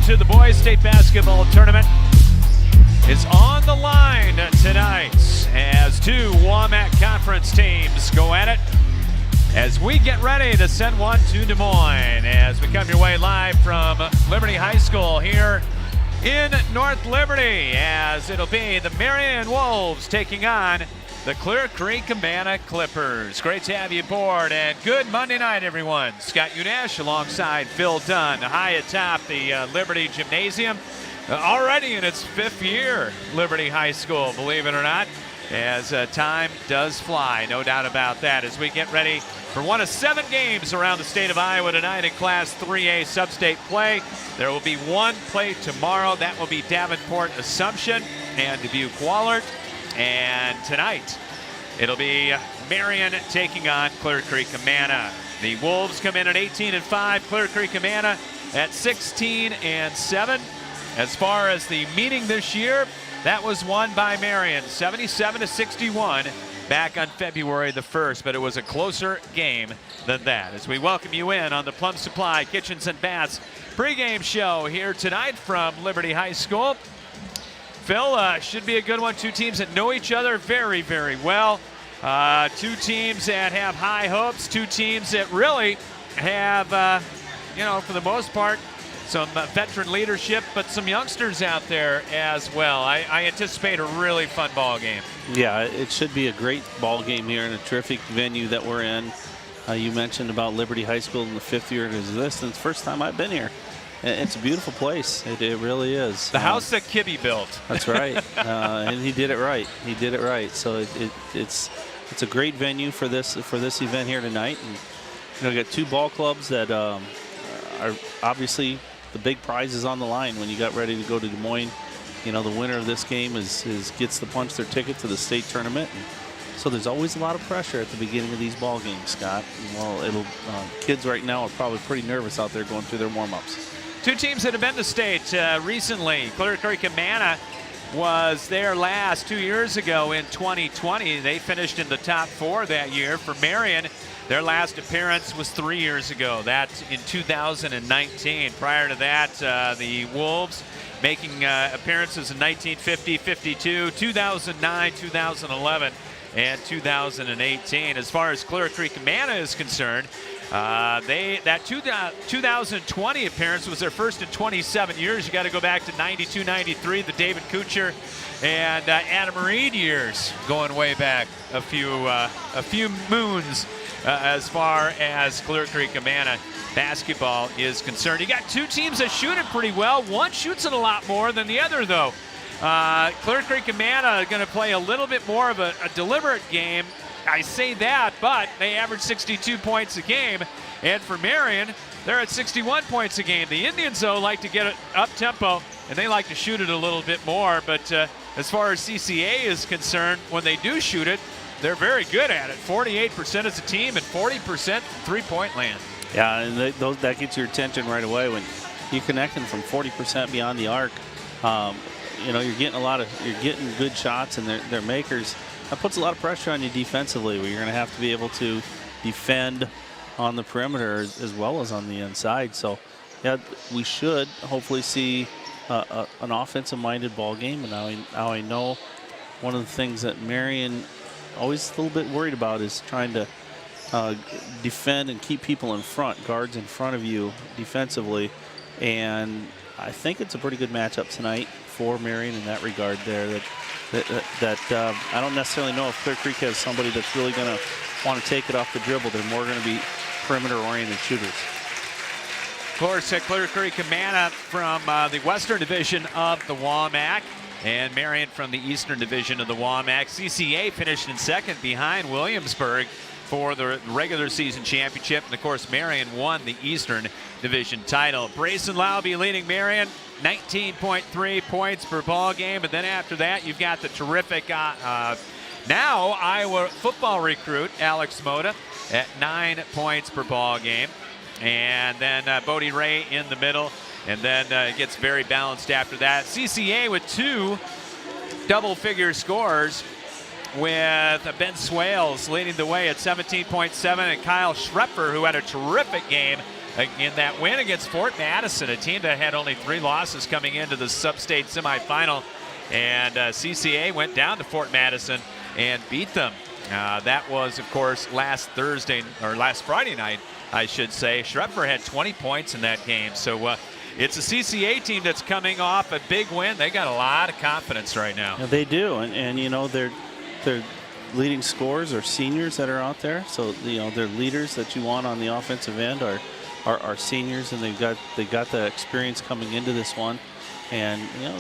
to the boys state basketball tournament is on the line tonight as two WAMAC conference teams go at it as we get ready to send one to Des Moines as we come your way live from Liberty High School here in North Liberty, as it'll be the Marion Wolves taking on the Creek-Amana Clippers. Great to have you aboard, and good Monday night, everyone. Scott Unash alongside Phil Dunn, high atop the Liberty Gymnasium. Already in its fifth year, Liberty High School, believe it or not, as time does fly, no doubt about that, as we get ready for one of 7 games around the state of Iowa tonight in Class 3A Substate play. There will be one play tomorrow. That will be Davenport Assumption and Dubuque Wahlert. And tonight, it'll be Marion taking on Clear Creek-Amana. The Wolves come in at 18-5, Clear Creek-Amana at 16-7. As far as the meeting this year, that was won by Marion, 77-61. Back on February the 1st, but it was a closer game than that. As we welcome you in on the Plum Supply Kitchens and Baths pregame show here tonight from Liberty High School. Phil, should be a good one. Two teams that know each other very, very well. Two teams that have high hopes. Two teams that really have, for the most part, some veteran leadership, but some youngsters out there as well. I anticipate a really fun ball game. Yeah, it should be a great ball game here in a terrific venue that we're in. You mentioned about Liberty High School in the 5th year of existence. First time I've been here. It's a beautiful place. It really is. The house that Kibbe built. That's right, and he did it right. He did it right. So it's a great venue for this event here tonight. And we got two ball clubs that are obviously. The big prize is on the line when you got ready to go to Des Moines. The winner of this game gets to punch their ticket to the state tournament. And so there's always a lot of pressure at the beginning of these ball games, Scott. Well, kids right now are probably pretty nervous out there going through their warm-ups. Two teams that have been to state recently. Clear Creek-Amana was there last 2 years ago in 2020. They finished in the top 4 that year. For Marion, their last appearance was 3 years ago. That's in 2019. Prior to that, the Wolves making appearances in 1950, 52, 2009, 2011, and 2018. As far as Clear Creek-Amana is concerned, that 2020 appearance was their first in 27 years. You got to go back to 92, 93, the David Kuchar and Adam Reed years, going way back a few moons as far as Clear Creek-Amana basketball is concerned. You got two teams that shoot it pretty well. One shoots it a lot more than the other, though. Clear Creek-Amana going to play a little bit more of a deliberate game. I say that, but they average 62 points a game. And for Marion, they're at 61 points a game. The Indians, though, like to get it up-tempo, and they like to shoot it a little bit more. But as far as CCA is concerned, when they do shoot it, they're very good at it. 48% as a team and 40% three-point land. Yeah, and that gets your attention right away when you're connecting from 40% beyond the arc. You're getting good shots, and they're makers. That puts a lot of pressure on you defensively, where you're going to have to be able to defend on the perimeter as well as on the inside. So, yeah, we should hopefully see an offensive-minded ball game. And now I know one of the things that Marion always a little bit worried about is trying to defend and keep people in front, guards in front of you defensively. And I think it's a pretty good matchup tonight for Marion in that regard there. That I don't necessarily know if Clear Creek has somebody that's really going to want to take it off the dribble. They're more going to be perimeter-oriented shooters. Of course, Clear Creek-Amana from the Western Division of the WAMAC, and Marion from the Eastern Division of the WAMAC. CCA finished in second behind Williamsburg for the regular season championship, and of course Marion won the Eastern Division title. Brayson Laube leading Marion, 19.3 points per ball game, and then after that you've got the terrific now Iowa football recruit Alex Mota at 9 points per ball game, and then Bodie Ray in the middle, and then it gets very balanced after that. CCA with 2 double-figure scores, with Ben Swales leading the way at 17.7, and Kyle Schrepfer, who had a terrific game in that win against Fort Madison, a team that had only 3 losses coming into the Substate semifinal. And CCA went down to Fort Madison and beat them. That was, of course, last Friday night, I should say. Shreveport had 20 points in that game. So it's a CCA team that's coming off a big win. They got a lot of confidence right now. Yeah, they do, and you know, their leading scorers are seniors that are out there. So you know, their leaders that you want on the offensive end are seniors, and they've got the experience coming into this one, and you know,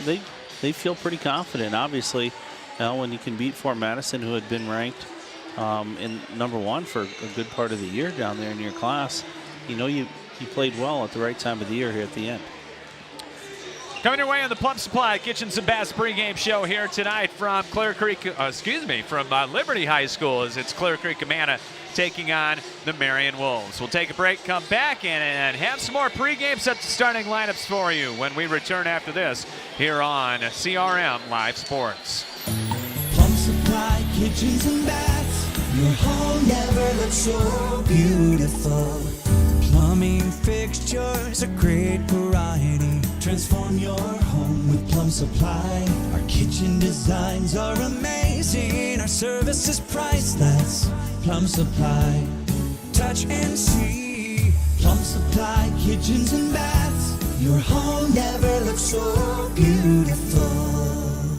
they feel pretty confident. Obviously, you know, when you can beat Fort Madison, who had been ranked in #1 for a good part of the year down there in your class, you know, you played well at the right time of the year here at the end. Coming your way on the Plum Supply Kitchens and Baths pregame show here tonight from Liberty High School, as it's Creek-Amana taking on the Marion Wolves. We'll take a break, come back, and have some more pregame set starting lineups for you when we return after this here on CRM Live Sports. Plum Supply Kitchens and Baths, your home never looks so beautiful. Plumbing fixtures, a great variety. Transform your home with Plum Supply. Our kitchen designs are amazing. Our service is priceless. Plum Supply. Touch and see. Plum Supply Kitchens and Baths. Your home never looks so beautiful.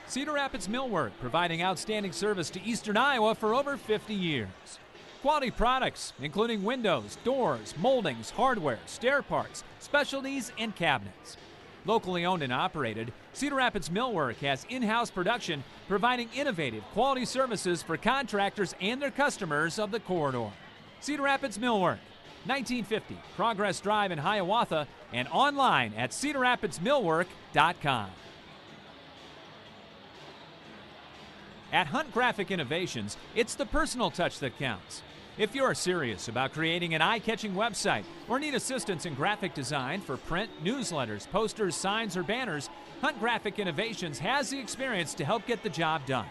Cedar Rapids Millwork, providing outstanding service to Eastern Iowa for over 50 years. Quality products, including windows, doors, moldings, hardware, stair parts, specialties, and cabinets. Locally owned and operated, Cedar Rapids Millwork has in-house production, providing innovative quality services for contractors and their customers of the corridor. Cedar Rapids Millwork, 1950 Progress Drive in Hiawatha, and online at cedarrapidsmillwork.com. At Hunt Graphic Innovations, it's the personal touch that counts. If you're serious about creating an eye-catching website or need assistance in graphic design for print, newsletters, posters, signs, or banners, Hunt Graphic Innovations has the experience to help get the job done.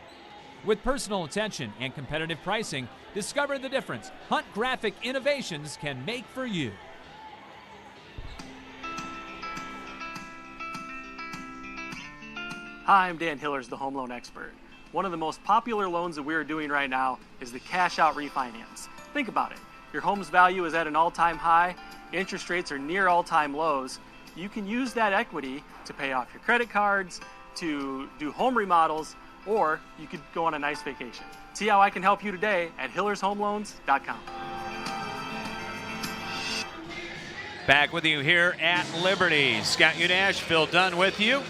With personal attention and competitive pricing, discover the difference Hunt Graphic Innovations can make for you. Hi, I'm Dan Hillers, the home loan expert. One of the most popular loans that we're doing right now is the cash out refinance. Think about it. Your home's value is at an all-time high, interest rates are near all-time lows. You can use that equity to pay off your credit cards, to do home remodels, or you could go on a nice vacation. See how I can help you today at hillershomeloans.com. Back with you here at Liberty. Scott Udash, Phil Dunn with you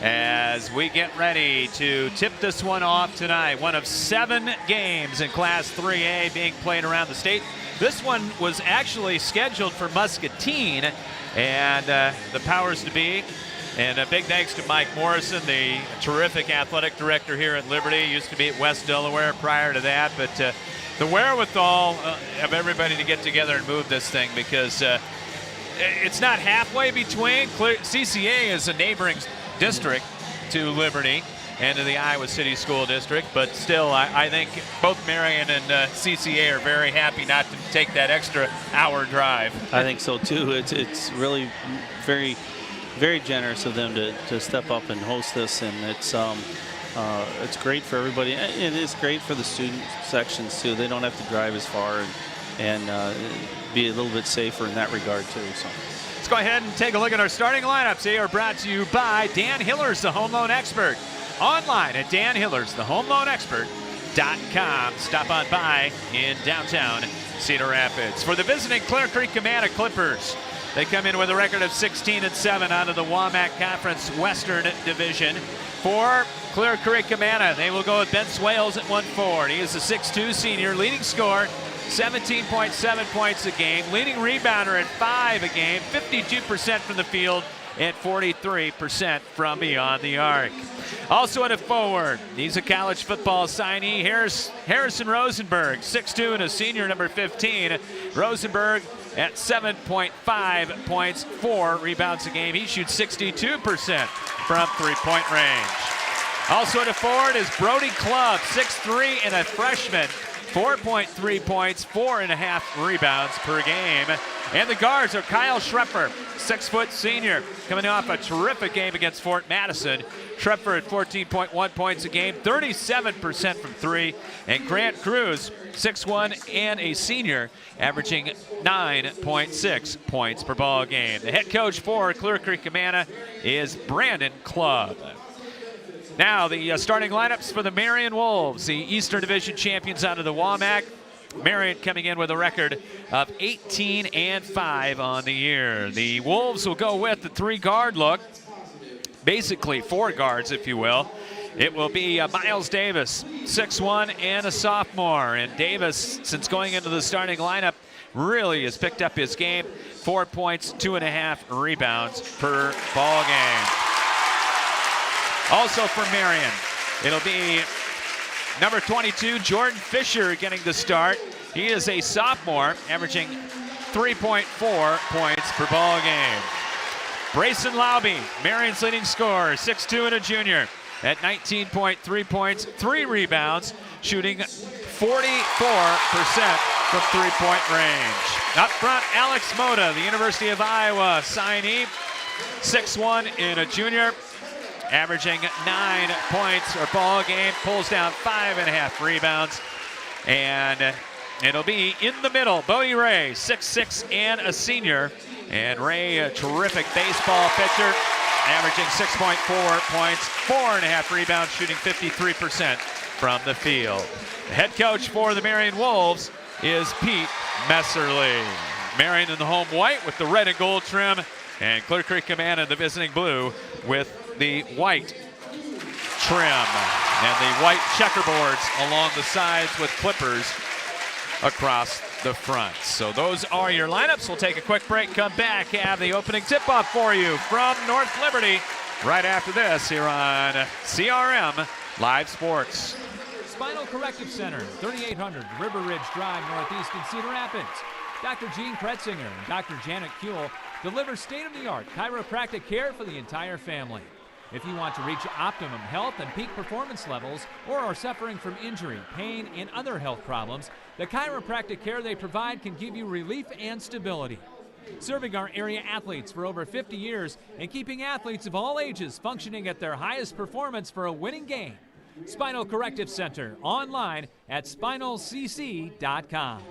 as we get ready to tip this one off tonight. One of 7 games in Class 3A being played around the state. This one was actually scheduled for Muscatine, and the powers to be. And a big thanks to Mike Morrison, the terrific athletic director here at Liberty. Used to be at West Delaware prior to that, but the wherewithal of everybody to get together and move this thing, because it's not halfway between. CCA is a neighboring district to Liberty and to the Iowa City School District, but still I think both Marion and CCA are very happy not to take that extra hour drive. I think so too. It's really very, very generous of them to step up and host this, and it's great for everybody. It is great for the student sections too. They don't have to drive as far and be a little bit safer in that regard too. So. Let's go ahead and take a look at our starting lineups. They are brought to you by Dan Hillers, the home loan expert. Online at danhillers.com. Stop on by in downtown Cedar Rapids. For the visiting Creek-Amana Clippers, they come in with a record of 16-7 out of the WAMAC Conference Western Division. For Creek-Amana, they will go with Ben Swales at 1-4. He is a 6'2 senior, leading scorer, 17.7 points a game, leading rebounder at 5 a game, 52% from the field, and 43% from beyond the arc. Also at a forward, he's a college football signee, Harrison Rosenberg, 6'2 and a senior, number 15. Rosenberg at 7.5 points, 4 rebounds a game. He shoots 62% from three-point range. Also at a forward is Brody Clubb, 6'3 and a freshman, 4.3 points, 4.5 rebounds per game. And the guards are Kyle Schrepfer, 6-foot senior, coming off a terrific game against Fort Madison. Schrepfer at 14.1 points a game, 37% from three. And Grant Cruz, 6'1" and a senior, averaging 9.6 points per ball game. The head coach for Clear Creek-Amana is Brandon Clubb. Now the starting lineups for the Marion Wolves, the Eastern Division champions out of the WAMAC. Marion coming in with a record of 18-5 on the year. The Wolves will go with the 3-guard look, basically 4 guards, if you will. It will be Miles Davis, 6'1" and a sophomore. And Davis, since going into the starting lineup, really has picked up his game. 4 points, 2.5 rebounds per ball game. Also for Marion, it'll be number 22, Jordan Fisher, getting the start. He is a sophomore, averaging 3.4 points per ball game. Brayson Lauby, Marion's leading scorer, 6'2" and a junior, at 19.3 points, 3 rebounds, shooting 44% from three-point range. Up front, Alex Mota, the University of Iowa signee, 6'1" and a junior, averaging 9 points per ball game, pulls down 5.5 rebounds. And it'll be in the middle, Bodie Ray, 6'6" and a senior. And Ray, a terrific baseball pitcher, averaging 6.4 points, 4.5 rebounds, shooting 53% from the field. The head coach for the Marion Wolves is Pete Messerly. Marion in the home white with the red and gold trim, and Clear Creek-Amana in the visiting blue with the white trim and the white checkerboards along the sides with clippers across the front. So those are your lineups. We'll take a quick break, come back, have the opening tip-off for you from North Liberty right after this here on CRM Live Sports. Spinal Corrective Center, 3800 River Ridge Drive, Northeast in Cedar Rapids. Dr. Gene Kretzinger and Dr. Janet Kuehl deliver state-of-the-art chiropractic care for the entire family. If you want to reach optimum health and peak performance levels, or are suffering from injury, pain, and other health problems, the chiropractic care they provide can give you relief and stability. Serving our area athletes for over 50 years and keeping athletes of all ages functioning at their highest performance for a winning game. Spinal Corrective Center, online at spinalcc.com.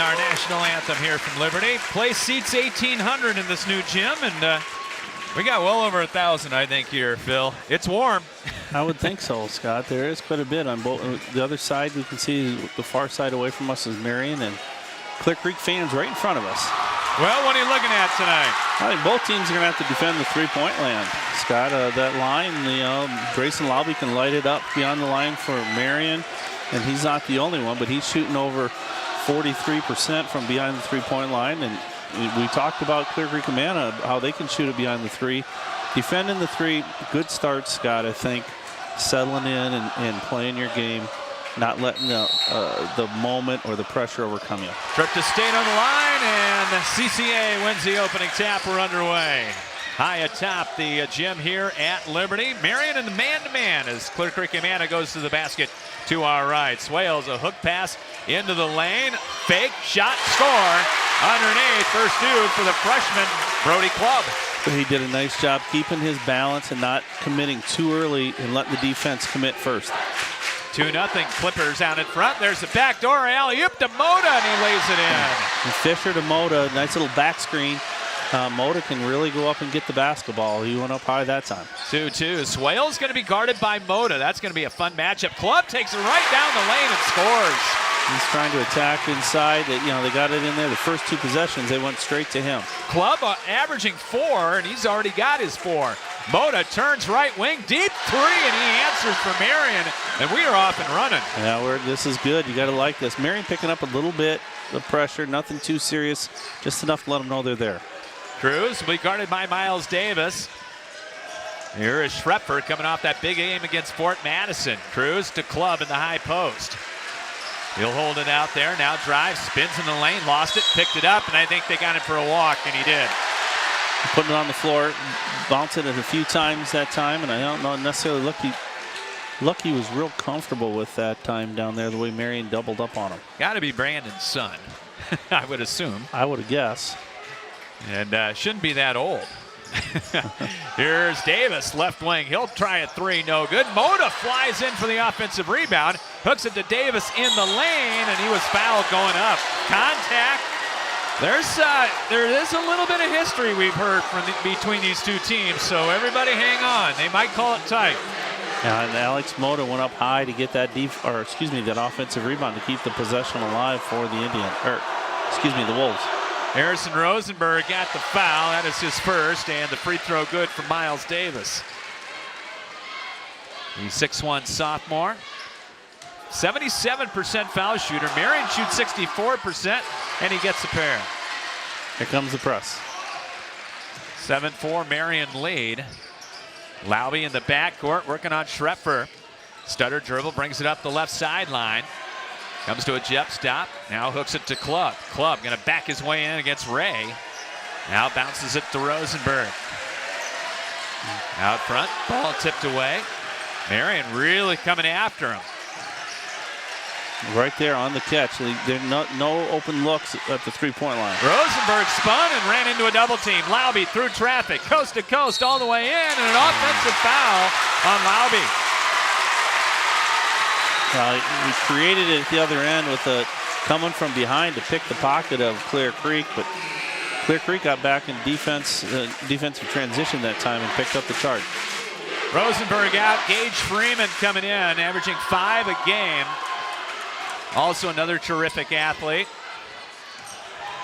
Our national anthem here from Liberty. Place seats 1,800 in this new gym, and we got well over 1,000, I think, here, Phil. It's warm. I would think so, Scott. There is quite a bit on both. The other side, we can see the far side away from us is Marion, and Clear Creek fans right in front of us. Well, what are you looking at tonight? I think both teams are going to have to defend the three-point land. Scott, that line, Brayson Lauby can light it up beyond the line for Marion, and he's not the only one, but he's shooting over 43% from behind the three-point line. And we talked about Clear Creek-Amana, how they can shoot it behind the three. Defending the three, good start, Scott, I think. Settling in and playing your game. not letting the moment or the pressure overcome you. Trip to State on the line, and CCA wins the opening tap. We're underway. High atop the gym here at Liberty. Marion in the man-to-man as Clear Creek-Amana goes to the basket to our right. Swales, a hook pass into the lane. Fake, shot, score. Underneath, first due for the freshman, Brody Clubb. He did a nice job keeping his balance and not committing too early and letting the defense commit first. 2-0 Clippers out in front. There's the backdoor alley-oop to Mota, and he lays it in. And Fisher to Mota, nice little back screen. Mota can really go up and get the basketball. He went up high that time. 2-2. Swales going to be guarded by Mota. That's going to be a fun matchup. Clubb takes it right down the lane and scores. He's trying to attack inside. They got it in there. The first 2 possessions, they went straight to him. Clubb averaging 4, and he's already got his 4. Mota turns right wing, deep 3, and he answers for Marion, and we are off and running. Yeah, this is good. You got to like this. Marion picking up a little bit of pressure, nothing too serious, just enough to let them know they're there. Cruz will be guarded by Miles Davis. Here is Schrepfer coming off that big game against Fort Madison. Cruz to Clubb in the high post. He'll hold it out there. Now drives, spins in the lane, lost it, picked it up, and I think they got him for a walk, and he did. Putting it on the floor, bouncing it a few times that time, and I don't know necessarily Lucky was real comfortable with that time down there, the way Marion doubled up on him. Got to be Brandon's son, I would assume. I would guess. And shouldn't be that old. Here's Davis, left wing. He'll try a 3, no good. Mota flies in for the offensive rebound. Hooks it to Davis in the lane, and he was fouled going up. Contact. There is a little bit of history we've heard between these 2 teams, so everybody hang on. They might call it tight. Yeah, and Alex Mota went up high to get that that offensive rebound to keep the possession alive for the Wolves. Harrison Rosenberg got the foul. That is his first, and the free throw good for Miles Davis. The 6'1 sophomore. 77% foul shooter. Marion shoots 64%, and he gets a pair. Here comes the press. 7-4 Marion lead. Laube in the backcourt working on Schrepfer. Stutter dribble, brings it up the left sideline. Comes to a jump stop. Now hooks it to Clubb. Clubb going to back his way in against Ray. Now bounces it to Rosenberg. Out front, ball tipped away. Marion really coming after him. Right there on the catch. There are no open looks at the three-point line. Rosenberg spun and ran into a double team. Laube through traffic, coast to coast, all the way in, and an offensive foul on Laube. He created it at the other end with coming from behind to pick the pocket of Clear Creek, but Clear Creek got back in defensive transition that time and picked up the charge. Rosenberg out, Gage Freeman coming in, averaging 5 a game. Also another terrific athlete.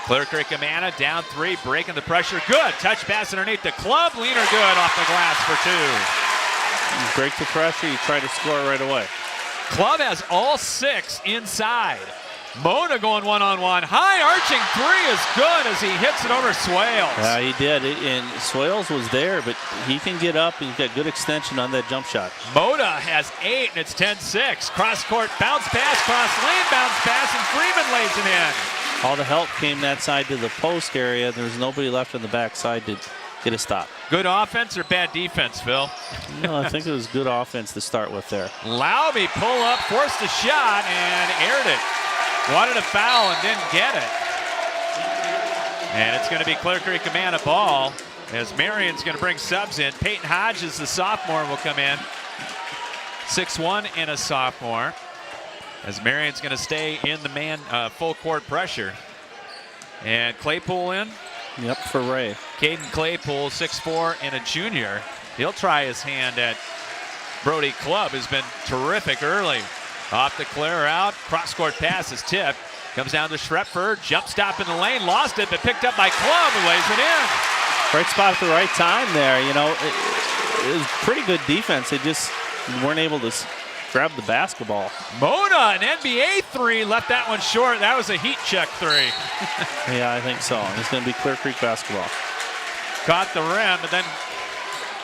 Clear Creek-Amana down 3, breaking the pressure. Good touch pass underneath the Clubb. Leaner good off the glass for 2. You break the pressure, you try to score right away. Clubb has all 6 inside. Mota going one-on-one. High arching 3 is good as he hits it over Swales. Yeah, he did. And Swales was there, but he can get up and he's got good extension on that jump shot. Mota has 8, and it's 10-6. Cross-court bounce pass, cross-lane bounce pass, and Freeman lays it in. All the help came that side to the post area. There was nobody left on the backside to get a stop. Good offense or bad defense, Phil? No, I think it was good offense to start with there. Laube pull up, forced a shot, and aired it. Wanted a foul and didn't get it. And it's going to be Clear Creek-Amana ball as Marion's going to bring subs in. Peyton Hodges, the sophomore, will come in. 6'1" and a sophomore. As Marion's going to stay in the man full court pressure. And Claypool in. Yep, for Ray. Caden Claypool, 6'4" and a junior. He'll try his hand at Brody Clubb, who's been terrific early. Off the clear out, cross-court pass is tipped. Comes down to Schrepfer, jump stop in the lane, lost it, but picked up by Clubb, who lays it in. Right spot at the right time there. You know, it was pretty good defense. They just weren't able to grab the basketball. Mota, an NBA 3, left that one short. That was a heat check 3. Yeah, I think so. It's going to be Clear Creek basketball. Caught the rim, but then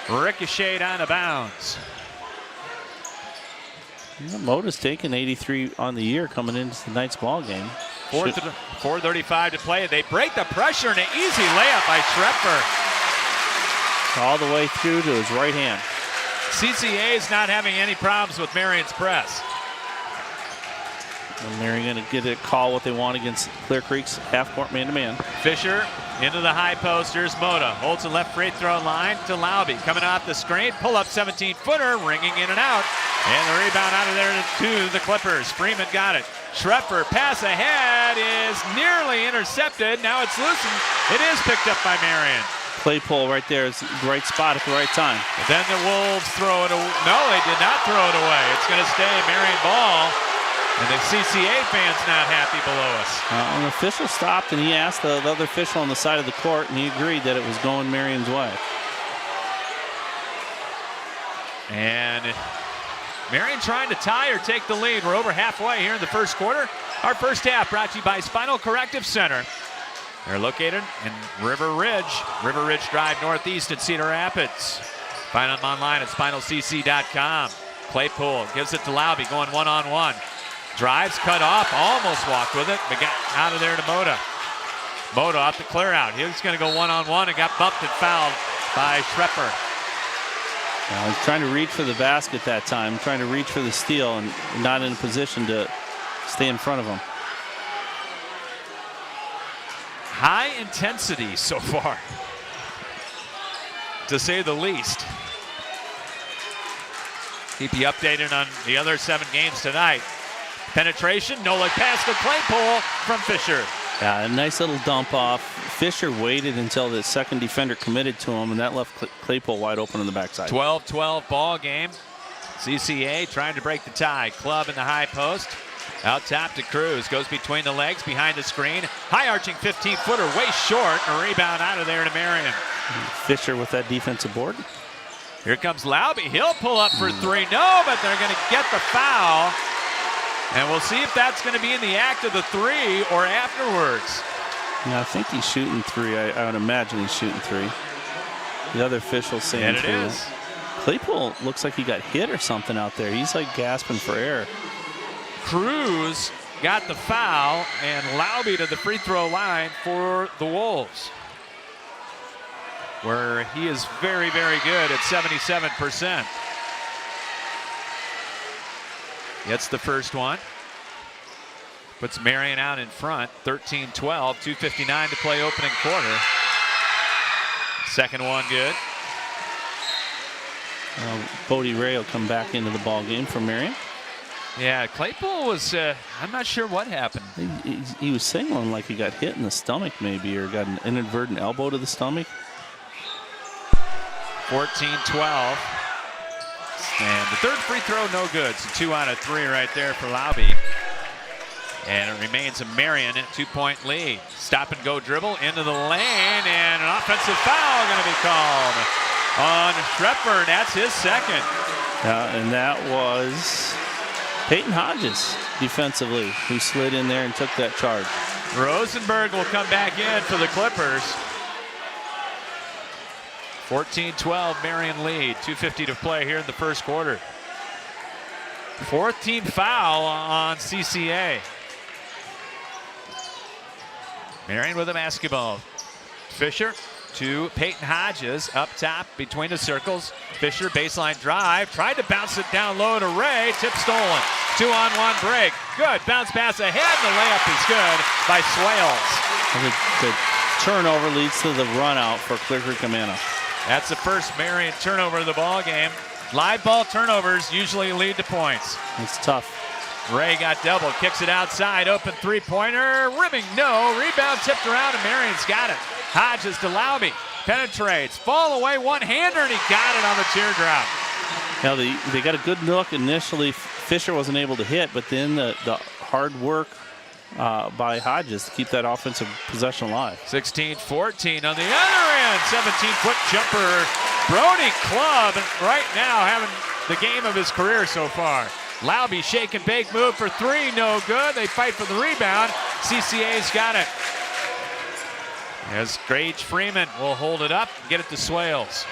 ricocheted out of bounds. Yeah, Mota's taking 83 on the year coming into tonight's ball game. 4:35 to play. They break the pressure and an easy layup by Schrepfer. All the way through to his right hand. CCA is not having any problems with Marion's press. And they're going to get a call what they want against Clear Creek's half-court man-to-man. Fisher into the high post. Here's Mota. Holds the left free throw line to Lauby. Coming off the screen. Pull up 17-footer. Ringing in and out. And the rebound out of there to the Clippers. Freeman got it. Schrepfer pass ahead is nearly intercepted. Now it's loosened. It is picked up by Marion. Claypool right there is the right spot at the right time. But then the Wolves throw it away. No, they did not throw it away. It's going to stay Marion ball. And the CCA fans not happy below us. An official stopped and he asked the other official on the side of the court, and he agreed that it was going Marion's way. And Marion trying to tie or take the lead. We're over halfway here in the first quarter. Our first half brought to you by Spinal Corrective Center. They're located in River Ridge. River Ridge Drive Northeast in Cedar Rapids. Find them online at spinalcc.com. Claypool gives it to Lauby, going one-on-one. Drives, cut off, almost walked with it, but got out of there to Mota. Mota off the clear out. He was going to go one-on-one and got bumped and fouled by Schrepfer. He's trying to reach for the basket that time, trying to reach for the steal and not in a position to stay in front of him. High intensity so far, to say the least. Keep you updated on the other 7 games tonight. Penetration, no look pass to Claypool from Fisher. Yeah, a nice little dump off. Fisher waited until the second defender committed to him, and that left Claypool wide open on the backside. 12-12 ball game. CCA trying to break the tie. Club in the high post. Out top to Cruz. Goes between the legs, behind the screen. High arching 15-footer, way short. And a rebound out of there to Marion. Fisher with that defensive board. Here comes Lauby. He'll pull up for 3. No, but they're going to get the foul. And we'll see if that's going to be in the act of the 3 or afterwards. Yeah, I think he's shooting 3. I would imagine he's shooting 3. The other official's saying And it 2. is. Claypool looks like he got hit or something out there. He's like gasping for air. Cruz got the foul, and Lauby to the free throw line for the Wolves, where he is very, very good at 77%. Gets the first one. Puts Marion out in front, 13-12, 2:59 to play opening quarter. Second one good. Bodie Ray will come back into the ball game for Marion. Yeah, Claypool was, I'm not sure what happened. He was signaling like he got hit in the stomach maybe, or got an inadvertent elbow to the stomach. 14-12. And the third free throw, no good. So 2 out of 3 right there for Lauby. And it remains a Marion 2-point lead. Stop and go dribble into the lane, and an offensive foul going to be called on Schrepfer, and that's his second. And that was Peyton Hodges defensively, who slid in there and took that charge. Rosenberg will come back in for the Clippers. 14-12 Marion lead, 2:50 to play here in the first quarter. 4th team foul on CCA. Marion with a basketball. Fisher to Peyton Hodges up top between the circles. Fisher baseline drive, tried to bounce it down low to Ray, tip stolen. 2-on-1 break, good, bounce pass ahead, and the layup is good by Swales. The turnover leads to the run out for Creek-Amana. That's the first Marion turnover of the ball game. Live ball turnovers usually lead to points. It's tough. Ray got doubled, kicks it outside, open 3-pointer, rimming, no, rebound tipped around, and Marion's got it. Hodges to Lauby, penetrates, fall away, one-hander, and he got it on the teardrop. Now they got a good look initially. Fisher wasn't able to hit, but then the hard work by Hodges to keep that offensive possession alive. 16-14 on the other end, 17-foot jumper. Brody Club right now having the game of his career so far. Lauby shake and bake move for 3, no good. They fight for the rebound. CCA's got it. As Gage Freeman will hold it up and get it to Swales.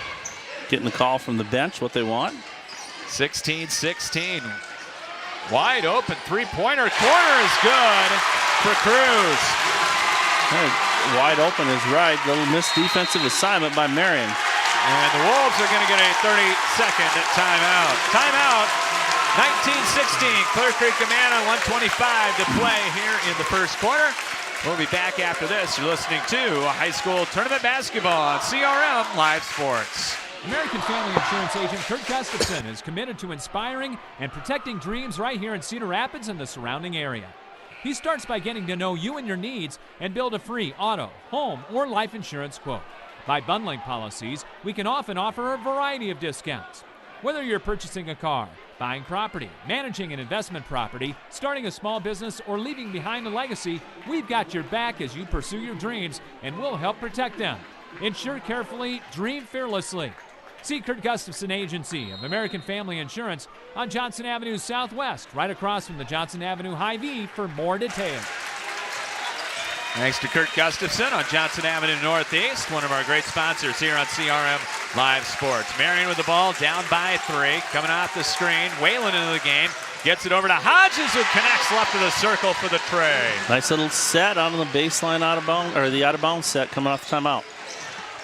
Getting the call from the bench, what they want. 16-16. Wide open three-pointer. Corner is good for Cruz. Wide open is right. Little missed defensive assignment by Marion. And the Wolves are going to get a 30-second timeout. Timeout. 19-16. Clear Creek-Amana, 1:25 to play here in the first quarter. We'll be back after this. You're listening to high school tournament basketball on CRM Live Sports. American Family Insurance agent Kurt Gustafson is committed to inspiring and protecting dreams right here in Cedar Rapids and the surrounding area. He starts by getting to know you and your needs and build a free auto, home, or life insurance quote. By bundling policies, we can often offer a variety of discounts. Whether you're purchasing a car, buying property, managing an investment property, starting a small business, or leaving behind a legacy, we've got your back as you pursue your dreams, and we'll help protect them. Insure carefully, dream fearlessly. See Kurt Gustafson Agency of American Family Insurance on Johnson Avenue Southwest, right across from the Johnson Avenue Hy-Vee for more details. Thanks to Kurt Gustafson on Johnson Avenue Northeast, one of our great sponsors here on CRM Live Sports. Marion with the ball, down by 3, coming off the screen. Whalen into the game, gets it over to Hodges, who connects left of the circle for the tray. Nice little set on the baseline out of bounds, or the out of bounds set coming off the timeout.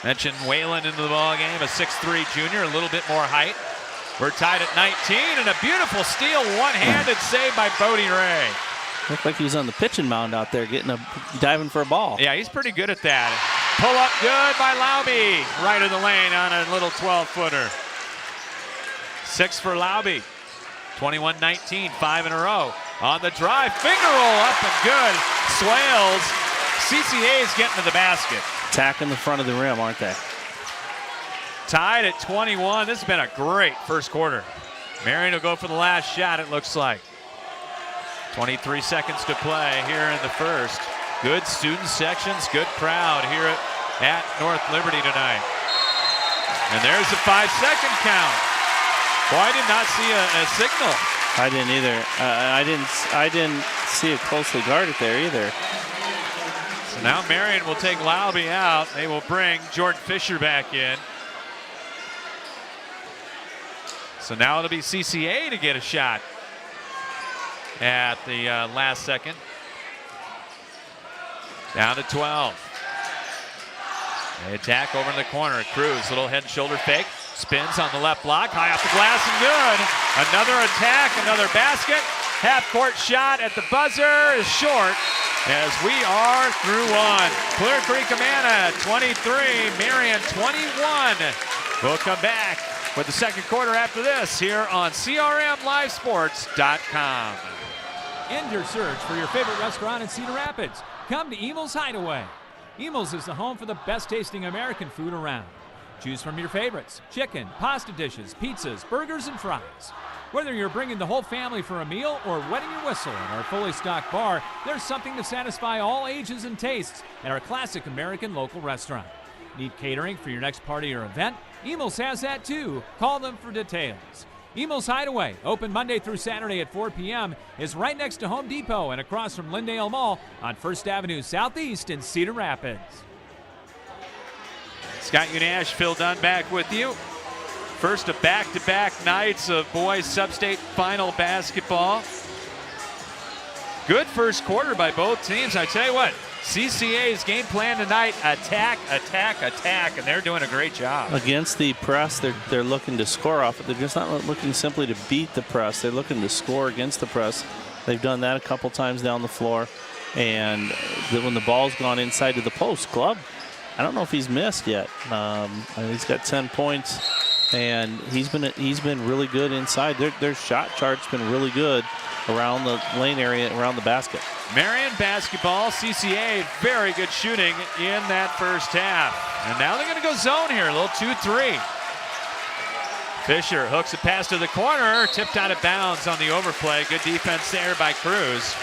Mentioned Whalen into the ball game, a 6'3" junior, a little bit more height. We're tied at 19, and a beautiful steal, one-handed save by Bodie Ray. Looked like he was on the pitching mound out there, diving for a ball. Yeah, he's pretty good at that. Pull up good by Laube, right of the lane on a little 12-footer. 6 for Laube. 21-19, 5 in a row. On the drive, finger roll up and good. Swales. CCA's getting to the basket. Attacking the front of the rim, aren't they? Tied at 21. This has been a great first quarter. Marion will go for the last shot, it looks like. 23 seconds to play here in the first. Good student sections, good crowd here at North Liberty tonight. And there's a 5-second count. Boy, I did not see a signal. I didn't either. I didn't see it closely guarded there either. So now Marion will take Laube out. They will bring Jordan Fisher back in. So now it'll be CCA to get a shot at the last second. Down to 12. They attack over in the corner. Cruz, little head and shoulder fake. Spins on the left block, high off the glass and good. Another attack, another basket. Half-court shot at the buzzer is short as we are through one. Clear Creek-Amana 23, Marion 21. We'll come back with the second quarter after this here on CRMLiveSports.com. End your search for your favorite restaurant in Cedar Rapids. Come to Emel's Hideaway. Emel's is the home for the best tasting American food around. Choose from your favorites: chicken, pasta dishes, pizzas, burgers, and fries. Whether you're bringing the whole family for a meal or wetting your whistle at our fully stocked bar, there's something to satisfy all ages and tastes at our classic American local restaurant. Need catering for your next party or event? Emel's has that too. Call them for details. Emel's Hideaway, open Monday through Saturday at 4 p.m., is right next to Home Depot and across from Lyndale Mall on 1st Avenue Southeast in Cedar Rapids. Scott Unash, Phil Dunn back with you. First of back-to-back nights of boys Substate final basketball. Good first quarter by both teams. I tell you what, CCA's game plan tonight, attack, attack, attack, and they're doing a great job. Against the press, they're looking to score off it. They're just not looking simply to beat the press. They're looking to score against the press. They've done that a couple times down the floor. And when the ball's gone inside to the post, Glub, I don't know if he's missed yet. He's got 10 points, and he's been really good inside. Their shot chart's been really good around the lane area, around the basket. Marion basketball, CCA, very good shooting in that first half. And now they're going to go zone here, a little 2-3. Fisher hooks a pass to the corner, tipped out of bounds on the overplay. Good defense there by Cruz.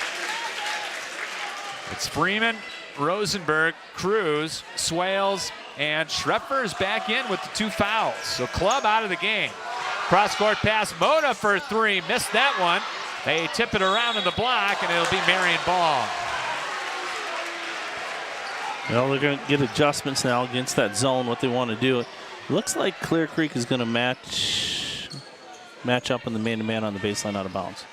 It's Freeman, Rosenberg, Cruz, Swales, and Schrepfer back in with the 2 fouls. So Club out of the game. Cross-court pass, Mota for 3, missed that one. They tip it around in the block, and it'll be Marion ball. Well, they're going to get adjustments now against that zone, what they want to do. It looks like Clear Creek is going to match up in the man-to-man on the baseline out of bounds.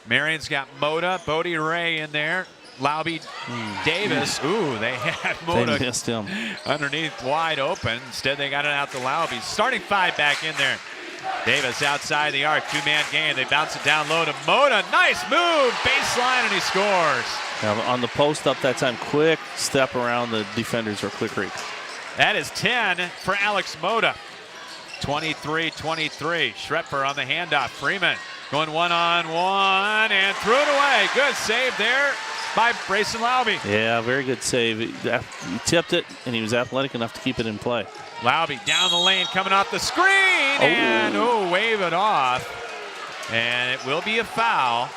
Marion's got Mota, Bodie Ray in there. Lauby, Davis. Ooh, they had Mota They missed him. underneath wide open. Instead, they got it out to Lauby. Starting 5 back in there. Davis outside the arc, 2-man game. They bounce it down low to Mota. Nice move, baseline, and he scores. Now, on the post up that time, quick step around the defenders for Clear Creek. That is 10 for Alex Mota. 23-23. Schrepfer on the handoff. Freeman going one-on-one and threw it away. Good save there by Brayson Lauby. Yeah, very good save. He tipped it, and he was athletic enough to keep it in play. Lauby down the lane, coming off the screen, and wave it off. And it will be a foul.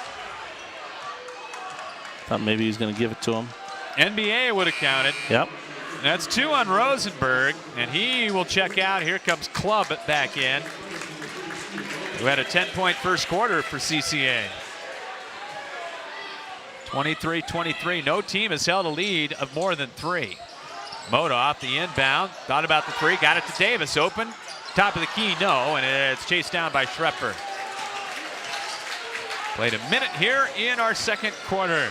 Thought maybe he was going to give it to him. NBA would have counted. Yep. That's 2 on Rosenberg, and he will check out. Here comes Clubb back in, who had a 10-point first quarter for CCA. 23-23. No team has held a lead of more than 3. Mota off the inbound. Thought about the 3. Got it to Davis. Open. Top of the key, no. And it's chased down by Schrepfer. Played a minute here in our second quarter.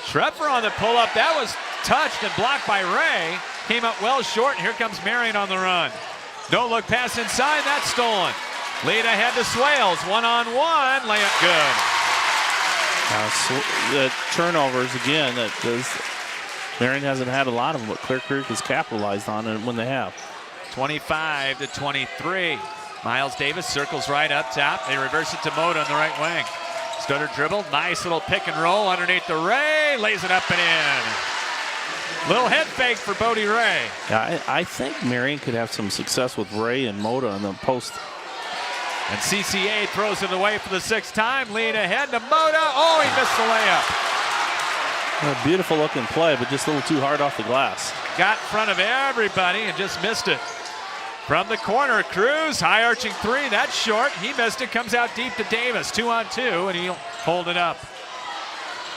Schrepfer on the pull-up. That was touched and blocked by Ray. Came up well short. And here comes Marion on the run. No look pass inside. That's stolen. Lead ahead to Swales. One-on-one. Layup good. The turnovers again. Marion hasn't had a lot of them, but Clear Creek has capitalized on it when they have. 25-23. Miles Davis circles right up top. They reverse it to Mota on the right wing. Stutter dribble. Nice little pick and roll underneath the Ray. Lays it up and in. Little head fake for Bodie Ray. Yeah, I think Marion could have some success with Ray and Mota in the post. And CCA throws it away for the 6th time. Lead ahead to Mota. Oh, he missed the layup. A beautiful looking play, but just a little too hard off the glass. Got in front of everybody and just missed it. From the corner, Cruz, high arching 3. That's short. He missed it. Comes out deep to Davis. 2-on-2, and he'll hold it up.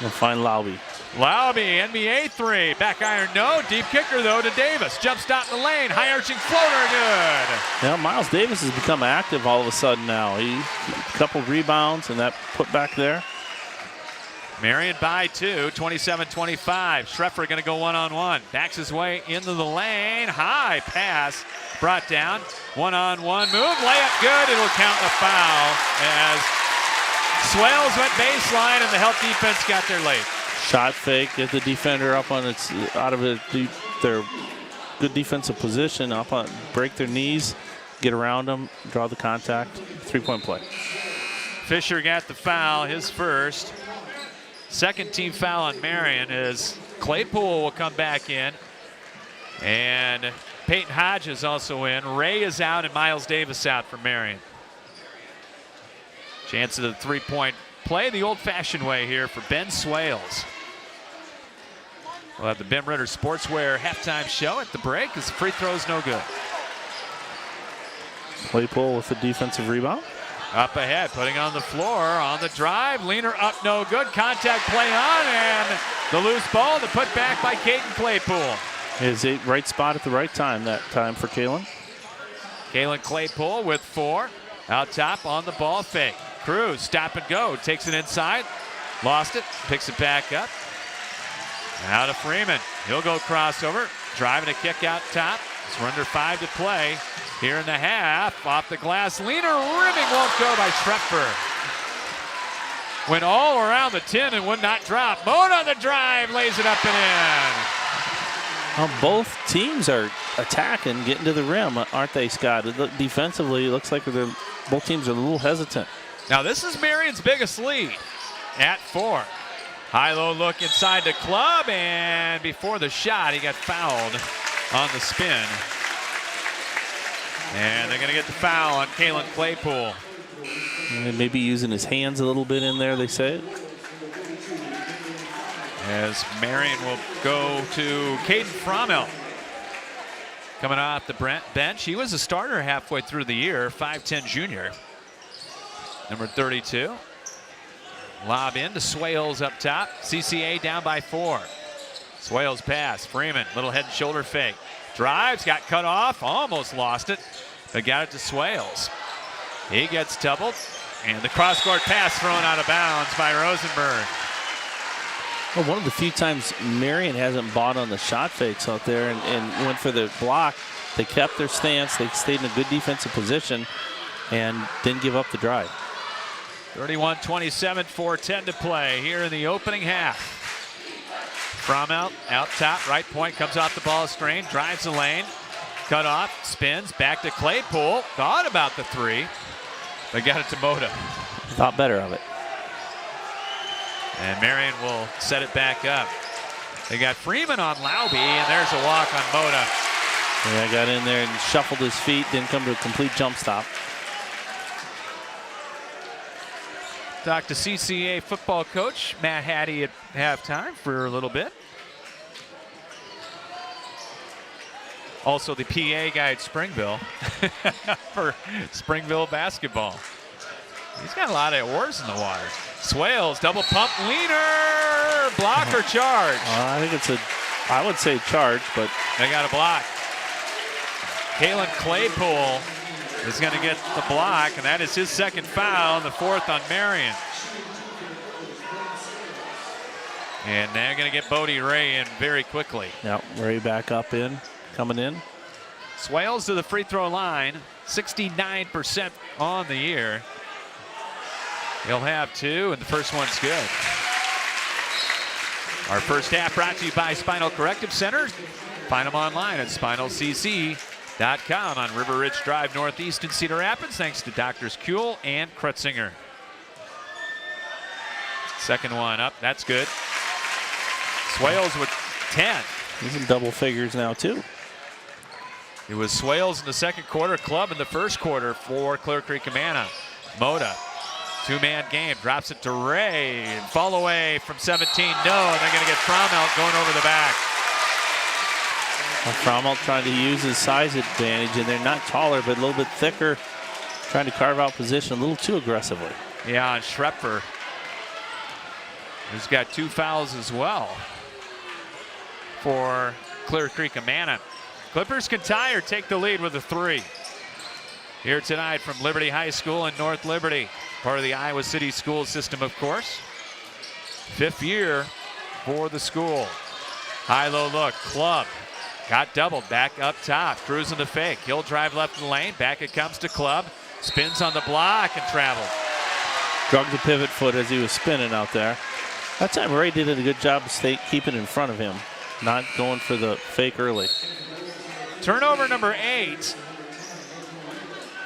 We'll find Lauby. Lauby, NBA 3. Back iron, no. Deep kicker, though, to Davis. Jump stop in the lane. High arching floater, good. Now, Miles Davis has become active all of a sudden now. He a couple rebounds and that put back there. Marion by 2, 27-25. Schrepfer going to go one-on-one. Backs his way into the lane. High pass brought down. One-on-one move. Layup good. It'll count the foul as Swales went baseline and the help defense got there late. Shot fake, get the defender up on its out of their good defensive position, up on, break their knees, get around them, draw the contact. 3-point play. Fisher got the foul, his first. Second team foul on Marion as Claypool will come back in. And Peyton Hodges also in. Ray is out and Miles Davis out for Marion. Chance of the 3-point play the old-fashioned way here for Ben Swales. We'll have the Ben Ritter Sportswear halftime show at the break as the free throw's no good. Claypool with the defensive rebound. Up ahead, putting on the floor, on the drive. Leaner up, no good. Contact play on, and the loose ball to put back by Caden Claypool. His right spot at the right time that time for Kalen. Kalen Claypool with 4. Out top on the ball fake. Cruz, stop and go. Takes it inside. Lost it. Picks it back up. Now to Freeman. He'll go crossover. Driving a kick out top. It's under 5 to play here in the half. Off the glass. Leaner rimming won't go by Schrepfer. Went all around the 10 and would not drop. Mota on the drive. Lays it up and in. Well, both teams are attacking, getting to the rim, aren't they, Scott? Defensively, it looks like both teams are a little hesitant. Now this is Marion's biggest lead at 4. High-low look inside the club, and before the shot, he got fouled on the spin. And they're going to get the foul on Kalen Claypool. And maybe using his hands a little bit in there, they say. As Marion will go to Caden Frommel. Coming off the bench. He was a starter halfway through the year, 5'10 junior. Number 32. Lob in to Swales up top. CCA down by 4. Swales pass. Freeman, little head and shoulder fake. Drives, got cut off, almost lost it, but got it to Swales. He gets doubled. And the cross-court pass thrown out of bounds by Rosenberg. Well, one of the few times Marion hasn't bought on the shot fakes out there and went for the block. They kept their stance. They stayed in a good defensive position and didn't give up the drive. 31-27, 4:10 to play here in the opening half. Fromelt out top, right point, comes off the ball screen, drives the lane, cut off, spins, back to Claypool. Thought about the three, but got it to Mota. Thought better of it. And Marion will set it back up. They got Freeman on Lauby, and there's a walk on Mota. Yeah, got in there and shuffled his feet, didn't come to a complete jump stop. Talked to CCA football coach Matt Hattie at halftime for a little bit. Also the PA guy at Springville for Springville basketball. He's got a lot of oars in the water. Swales, double pump leaner, block or charge? I think it's I would say charge, but they got a block. Kalen Claypool is going to get the block, and that is his second foul, and the fourth on Marion. And they're going to get Bodie Ray in very quickly. Yep, Ray back up in, coming in. Swales to the free throw line, 69% on the year. He'll have two, and the first one's good. Our first half brought to you by Spinal Corrective Center. Find them online at spinalcc.com on River Ridge Drive Northeast in Cedar Rapids, thanks to Doctors Kuehl and Krutzinger. Second one up, that's good. Swales with 10. He's in double figures now, too. It was Swales in the second quarter, Club in the first quarter for Clear Creek-Amana. Mota, two-man game, drops it to Ray. And fall away from 17, no, and they're going to get Fromelt going over the back. Well, Fromelt trying to use his size advantage, and they're not taller, but a little bit thicker, trying to carve out position a little too aggressively. Yeah, and Schrepfer, who's got two fouls as well for Clear Creek-Amana. Clippers can tie or take the lead with a three. Here tonight from Liberty High School in North Liberty, part of the Iowa City school system, of course. Fifth year for the school. High-low look, Club. Got doubled, back up top, cruising the fake. He'll drive left in the lane, back it comes to Club. Spins on the block and traveled. Drug the pivot foot as he was spinning out there. That time Ray did a good job of keeping in front of him, not going for the fake early. Turnover number 8.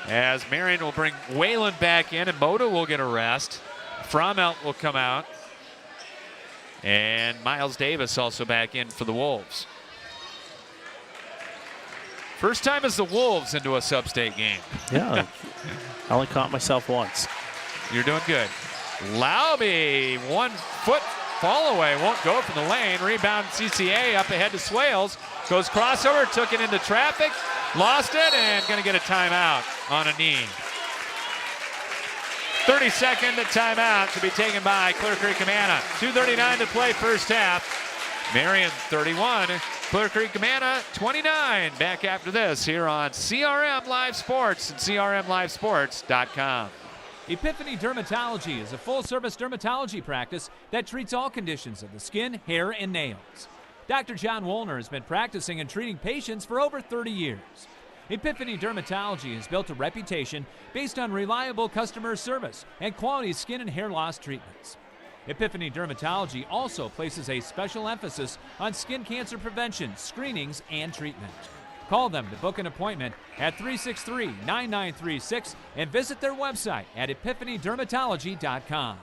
As Marion will bring Whalen back in and Mota will get a rest. Fromelt will come out. And Miles Davis also back in for the Wolves. First time as the Wolves into a Substate game. Yeah, I only caught myself once. You're doing good. Lauby, 1 foot fall away, won't go from the lane. Rebound CCA up ahead to Swales. Goes crossover, took it into traffic, lost it, and going to get a timeout on a knee. 30-second timeout to be taken by Clear Creek-Amana. 2:39 to play first half. Marion 31, Clear Creek-Amana 29. Back after this here on CRM Live Sports and CRMLiveSports.com. Epiphany Dermatology is a full-service dermatology practice that treats all conditions of the skin, hair, and nails. Dr. John Woolner has been practicing and treating patients for over 30 years. Epiphany Dermatology has built a reputation based on reliable customer service and quality skin and hair loss treatments. Epiphany Dermatology also places a special emphasis on skin cancer prevention, screenings, and treatment. Call them to book an appointment at 363-9936 and visit their website at epiphanydermatology.com.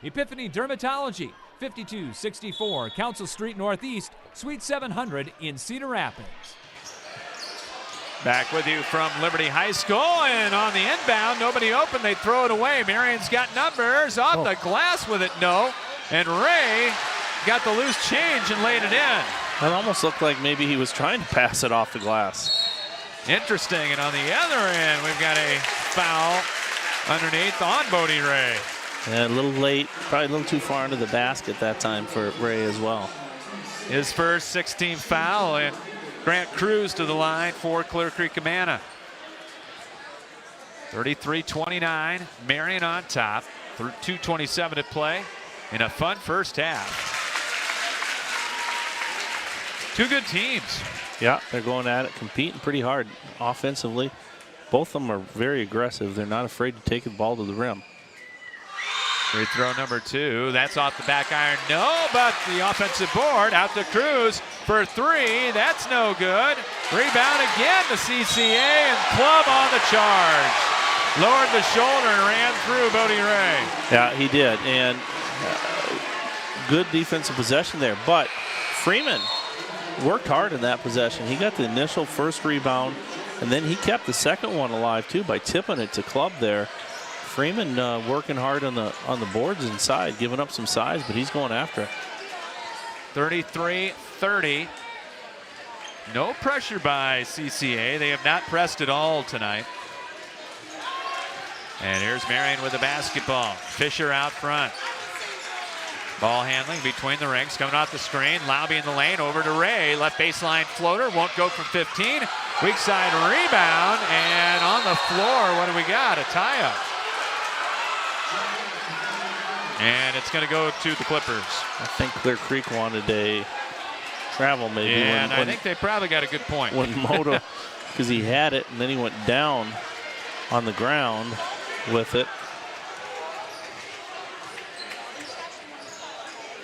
Epiphany Dermatology, 5264 Council Street Northeast, Suite 700 in Cedar Rapids. Back with you from Liberty High School, and on the inbound, nobody open, they throw it away. Marion's got numbers, off the glass with it, no. And Ray got the loose change and laid it in. That almost looked like maybe he was trying to pass it off the glass. Interesting, and on the other end, we've got a foul underneath on Bodie Ray. Yeah, a little late, probably a little too far into the basket that time for Ray as well. His first 16th foul, and Grant Cruz to the line for Clear Creek-Amana. 33-29, Marion on top. 2:27 to play in a fun first half. Two good teams. Yeah, they're going at it, competing pretty hard offensively. Both of them are very aggressive. They're not afraid to take the ball to the rim. Free throw number 2. That's off the back iron. No, but the offensive board out to Cruz for 3. That's no good. Rebound again to CCA, and Club on the charge. Lowered the shoulder and ran through Bodie Ray. Yeah, he did. And good defensive possession there. But Freeman worked hard in that possession. He got the initial first rebound, and then he kept the second one alive too by tipping it to Club there. Freeman working hard on the boards inside, giving up some size, but he's going after it. 33-30. No pressure by CCA. They have not pressed at all tonight. And here's Marion with the basketball. Fisher out front. Ball handling between the rings, coming off the screen. Lauby in the lane, over to Ray. Left baseline floater, won't go from 15. Weak side rebound, and on the floor, what do we got? A tie-up. And it's going to go to the Clippers. I think Clear Creek wanted a travel maybe. And I think they probably got a good point. When Mota, because he had it, and then he went down on the ground with it.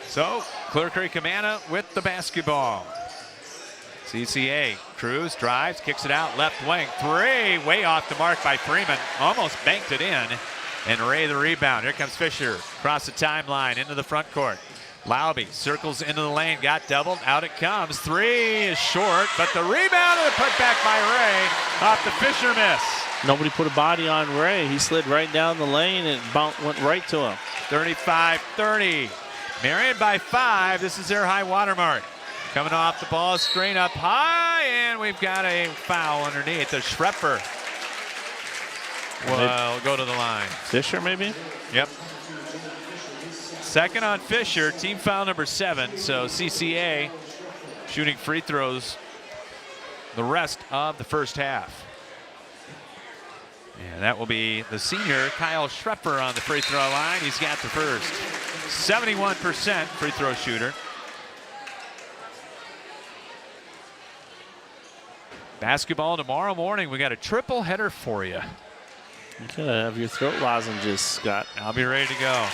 So, Clear Creek-Amana with the basketball. CCA, Cruz drives, kicks it out, left wing, 3, way off the mark by Freeman, almost banked it in, and Ray the rebound. Here comes Fisher, across the timeline, into the front court. Lauby circles into the lane, got doubled, out it comes, 3 is short, but the rebound and the put back by Ray, off the Fisher miss. Nobody put a body on Ray. He slid right down the lane and went right to him. 35-30. Marion by 5. This is their high water mark. Coming off the ball screen up high, and we've got a foul underneath. The Schrepfer will go to the line. Fisher, maybe? Yep. Second on Fisher, team foul number 7. So CCA shooting free throws the rest of the first half. And that will be the senior Kyle Schrepfer on the free throw line. He's got the first. 71% free throw shooter. Basketball tomorrow morning. We got a triple header for you. You gotta have your throat lozenges, Scott. I'll be ready to go.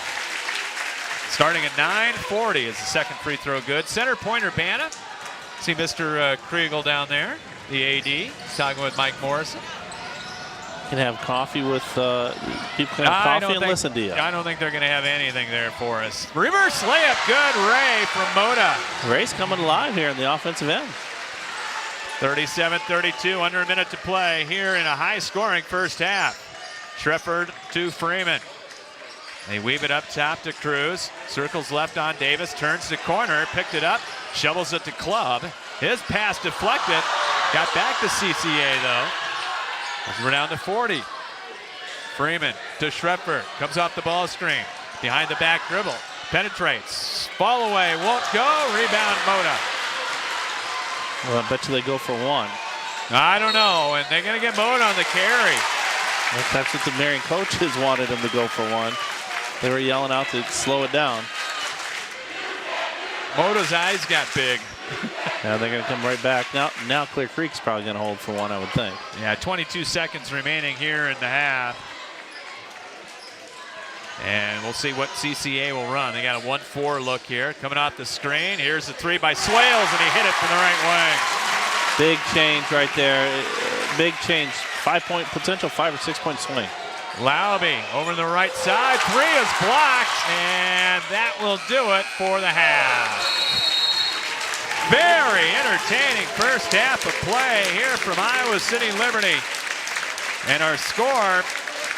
Starting at 9:40 is the second free throw good. Center pointer Banna. See Mr. Kriegel down there, the AD. He's talking with Mike Morrison. You can have coffee with people can have coffee and listen to you. I don't think they're going to have anything there for us. Reverse layup, good. Ray from Mota. Ray's coming alive here in the offensive end. 37-32, under a minute to play here in a high-scoring first half. Schrepfer to Freeman. They weave it up top to Cruz. Circles left on Davis, turns to corner, picked it up, shovels it to Club. His pass deflected. Got back to CCA, though. We're down to 40. Freeman to Schrepfer. Comes off the ball screen. Behind the back dribble. Penetrates. Fall away. Won't go. Rebound Mota. Well, I bet you they go for 1. I don't know. And they're going to get Mota on the carry. That's what the Marion coaches wanted them to go for 1. They were yelling out to slow it down. Mota's eyes got big. Now they're going to come right back. Now Clear Creek's probably going to hold for 1, I would think. Yeah, 22 seconds remaining here in the half. And we'll see what CCA will run. They got a 1-4 look here. Coming off the screen. Here's the 3 by Swales, and he hit it from the right wing. Big change right there. Big change. 5-point potential, 5 or 6 point swing. Lauby over the right side. 3 is blocked, and that will do it for the half. Very entertaining first half of play here from Iowa City Liberty. And our score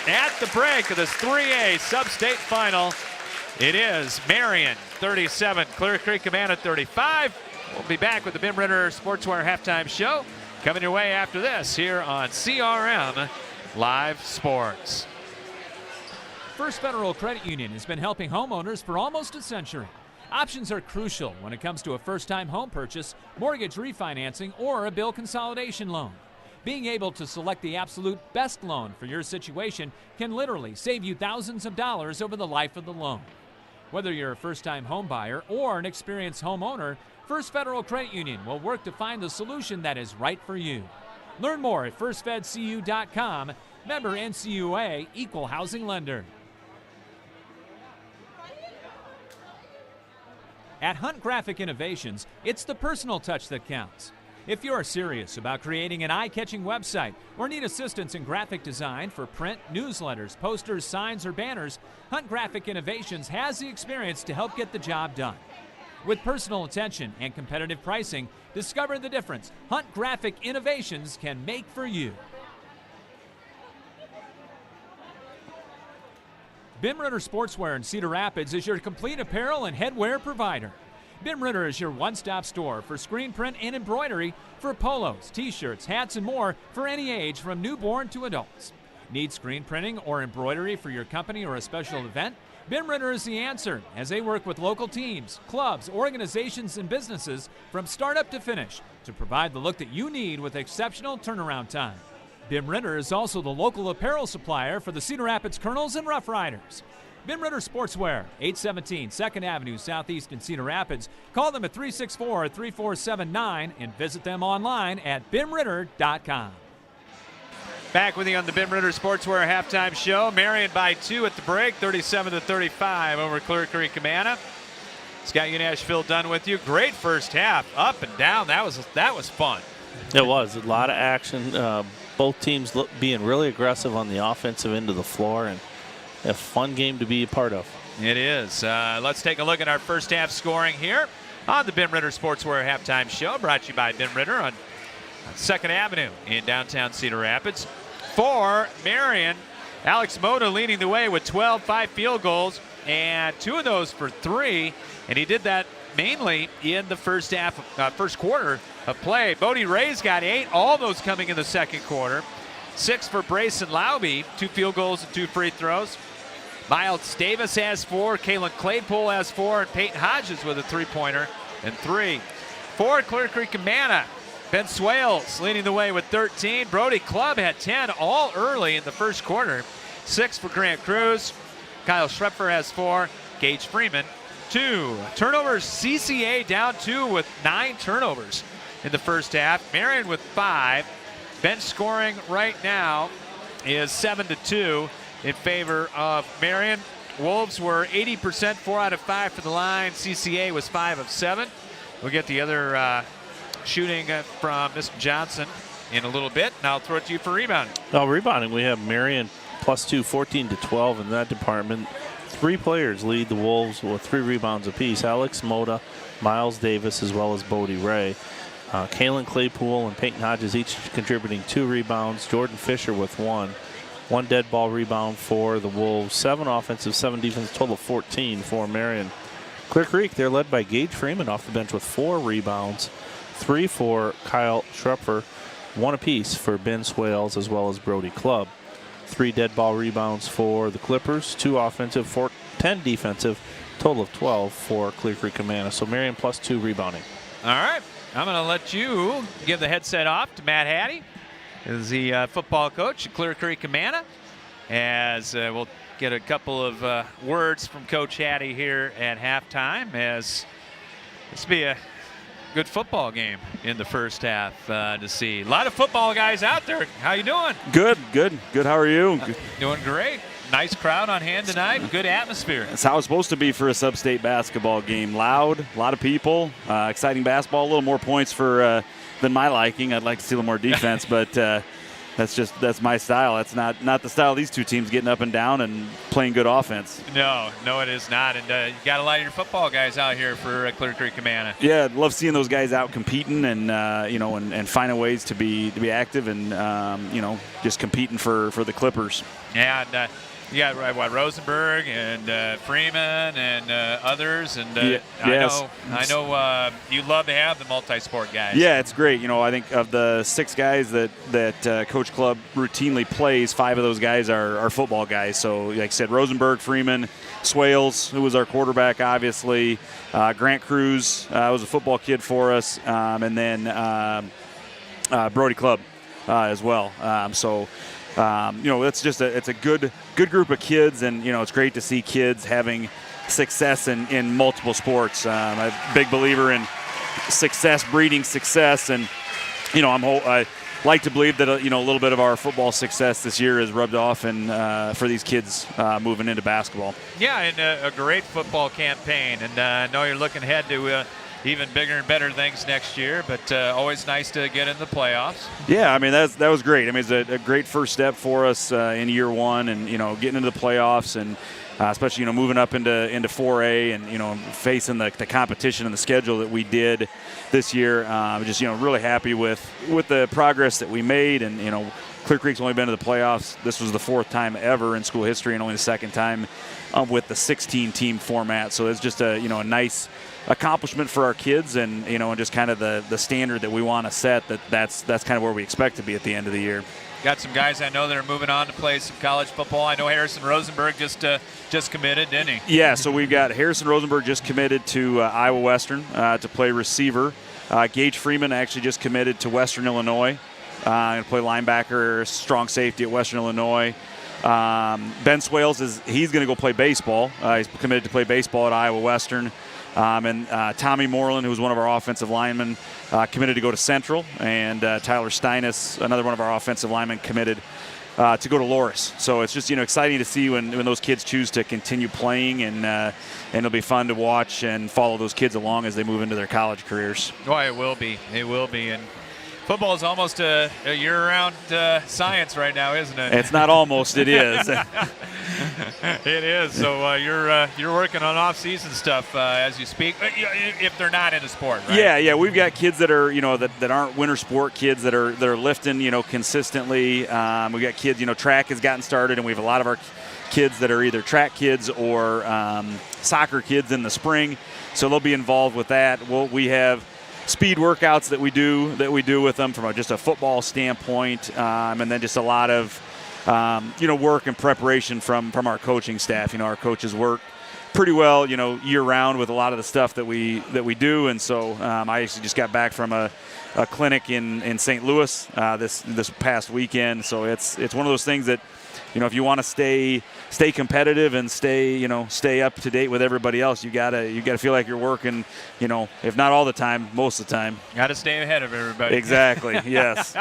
at the break of this 3A Substate Final, it is Marion 37, Clear Creek-Amana 35. We'll be back with the Bim Ritter Sportswear Halftime Show coming your way after this here on CRM Live Sports. First Federal Credit Union has been helping homeowners for almost a century. Options are crucial when it comes to a first-time home purchase, mortgage refinancing, or a bill consolidation loan. Being able to select the absolute best loan for your situation can literally save you thousands of dollars over the life of the loan. Whether you're a first-time home buyer or an experienced homeowner, First Federal Credit Union will work to find the solution that is right for you. Learn more at firstfedcu.com. Member NCUA, Equal Housing Lender. At Hunt Graphic Innovations, it's the personal touch that counts. If you're serious about creating an eye-catching website or need assistance in graphic design for print, newsletters, posters, signs, or banners, Hunt Graphic Innovations has the experience to help get the job done. With personal attention and competitive pricing, discover the difference Hunt Graphic Innovations can make for you. Bim Ritter Sportswear in Cedar Rapids is your complete apparel and headwear provider. Bim Ritter is your one-stop store for screen print and embroidery for polos, t-shirts, hats, and more for any age from newborn to adults. Need screen printing or embroidery for your company or a special event? Bim Ritter is the answer, as they work with local teams, clubs, organizations, and businesses from startup to finish to provide the look that you need with exceptional turnaround time. Bim Ritter is also the local apparel supplier for the Cedar Rapids Colonels and Rough Riders. Bim Ritter Sportswear, 817 2nd Avenue Southeast in Cedar Rapids. Call them at 364-3479 and visit them online at bimritter.com. Back with you on the Bim Ritter Sportswear halftime show. Marion by 2 at the break, 37-35 over Clear Creek-Amana. Scott Unashville done with you. Great first half, up and down. That was fun. It was a lot of action. Both teams being really aggressive on the offensive end of the floor, and a fun game to be a part of. It is. Let's take a look at our first half scoring here on the Bim Ritter Sportswear halftime show, brought to you by Bim Ritter on 2nd Avenue in downtown Cedar Rapids. For Marion, Alex Mota leading the way with 5 field goals, and 2 of those for 3, and he did that mainly in the first quarter of play. Bodie Ray's got 8, all those coming in the second quarter. 6 for Brayson Lauby, 2 field goals and 2 free throws. Miles Davis has 4, Kalen Claypool has 4, and Peyton Hodges with a 3-pointer and 3. For Clear Creek-Amana, Ben Swales leading the way with 13. Brody Clubb had 10 all early in the first quarter. 6 for Grant Cruz. Kyle Schrepfer has 4. Gage Freeman, 2. Turnovers, CCA down 2 with 9 turnovers in the first half. Marion with 5. Bench scoring right now is 7-2 in favor of Marion. Wolves were 80%, 4 out of 5 for the line. CCA was 5 of 7. We'll get the other shooting from Mr. Johnson in a little bit. Now I'll throw it to you for rebounding. Rebounding, we have Marion +2, 14-12 in that department. 3 players lead the Wolves with 3 rebounds apiece. Alex Mota, Miles Davis, as well as Bodie Ray. Kalen Claypool and Peyton Hodges each contributing 2 rebounds. Jordan Fisher with 1. 1 dead ball rebound for the Wolves. 7 offensive, 7 defensive, total of 14 for Marion. Clear Creek, they're led by Gage Freeman off the bench with 4 rebounds. 3 for Kyle Schrepfer, 1 apiece for Ben Swales as well as Brody Clubb. 3 dead ball rebounds for the Clippers, 2 offensive, 10 defensive, total of 12 for Clear Creek-Amana. So Marion +2 rebounding. All right, I'm going to let you give the headset off to Matt Hattie, is the football coach at Clear Creek-Amana, as we'll get a couple of words from Coach Hattie here at halftime, as this will be a good football game in the first half to see. A lot of football guys out there. How you doing? Good. How are you? Doing great. Nice crowd on hand tonight. Good atmosphere. That's how it's supposed to be for a Substate basketball game. Loud, a lot of people, exciting basketball, a little more points for than my liking. I'd like to see a little more defense, but that's my style. That's not the style of these two teams, getting up and down and playing good offense. No, it is not. And you got a lot of your football guys out here for Clear Creek-Amana. Yeah, I love seeing those guys out competing and and finding ways to be active and just competing for the Clippers. Yeah, and you got Rosenberg and Freeman and others, and I know you love to have the multi-sport guys. Yeah, it's great. I think of the 6 guys that Coach Clubb routinely plays, 5 of those guys are football guys. So, like I said, Rosenberg, Freeman, Swales, who was our quarterback, obviously, Grant Cruz was a football kid for us, and then Brody Clubb. as well. It's just it's a good group of kids, and it's great to see kids having success in multiple sports. I'm a big believer in success breeding success, and I like to believe that a little bit of our football success this year has rubbed off for these kids moving into basketball. Yeah, and a great football campaign, and I know you're looking ahead to even bigger and better things next year, but always nice to get in the playoffs. Yeah, I mean that was great. I mean it's a great first step for us in year one, and getting into the playoffs, and especially moving up into 4A, and facing the competition and the schedule that we did this year. Just really happy with the progress that we made, and Clear Creek's only been to the playoffs. This was the 4th time ever in school history, and only the 2nd time with the 16-team format. So it's just a nice accomplishment for our kids, and and just kind of the standard that we want to set. That's kind of where we expect to be at the end of the year. Got some guys I know that are moving on to play some college football. I know Harrison Rosenberg just committed, didn't he? Yeah, so we've got Harrison Rosenberg just committed to Iowa Western to play receiver. Gage Freeman actually just committed to Western Illinois. Going to play linebacker, strong safety at Western Illinois. Ben Swales he's going to go play baseball. He's committed to play baseball at Iowa Western. And Tommy Moreland, who's one of our offensive linemen, committed to go to Central. And Tyler Steinis, another one of our offensive linemen, committed to go to Loris. So it's just exciting to see when those kids choose to continue playing, and it'll be fun to watch and follow those kids along as they move into their college careers. Oh, it will be. It will be. And football is almost a year-round science right now, isn't it? It's not almost. It is. It is. So you're working on off-season stuff as you speak, if they're not in a sport, right? Yeah. We've got kids that are that aren't winter sport kids that are lifting consistently. We got kids. Track has gotten started, and we have a lot of our kids that are either track kids or soccer kids in the spring. So they'll be involved with that. We have speed workouts that we do with them from just a football standpoint, and then just a lot of work and preparation from our coaching staff. Our coaches work pretty well year round with a lot of the stuff that we do, and so I actually just got back from a clinic in St. Louis this past weekend. So it's one of those things that if you want to stay competitive and stay up to date with everybody else, you gotta feel like you're working, if not all the time, most of the time. Got to stay ahead of everybody. Exactly. Yes.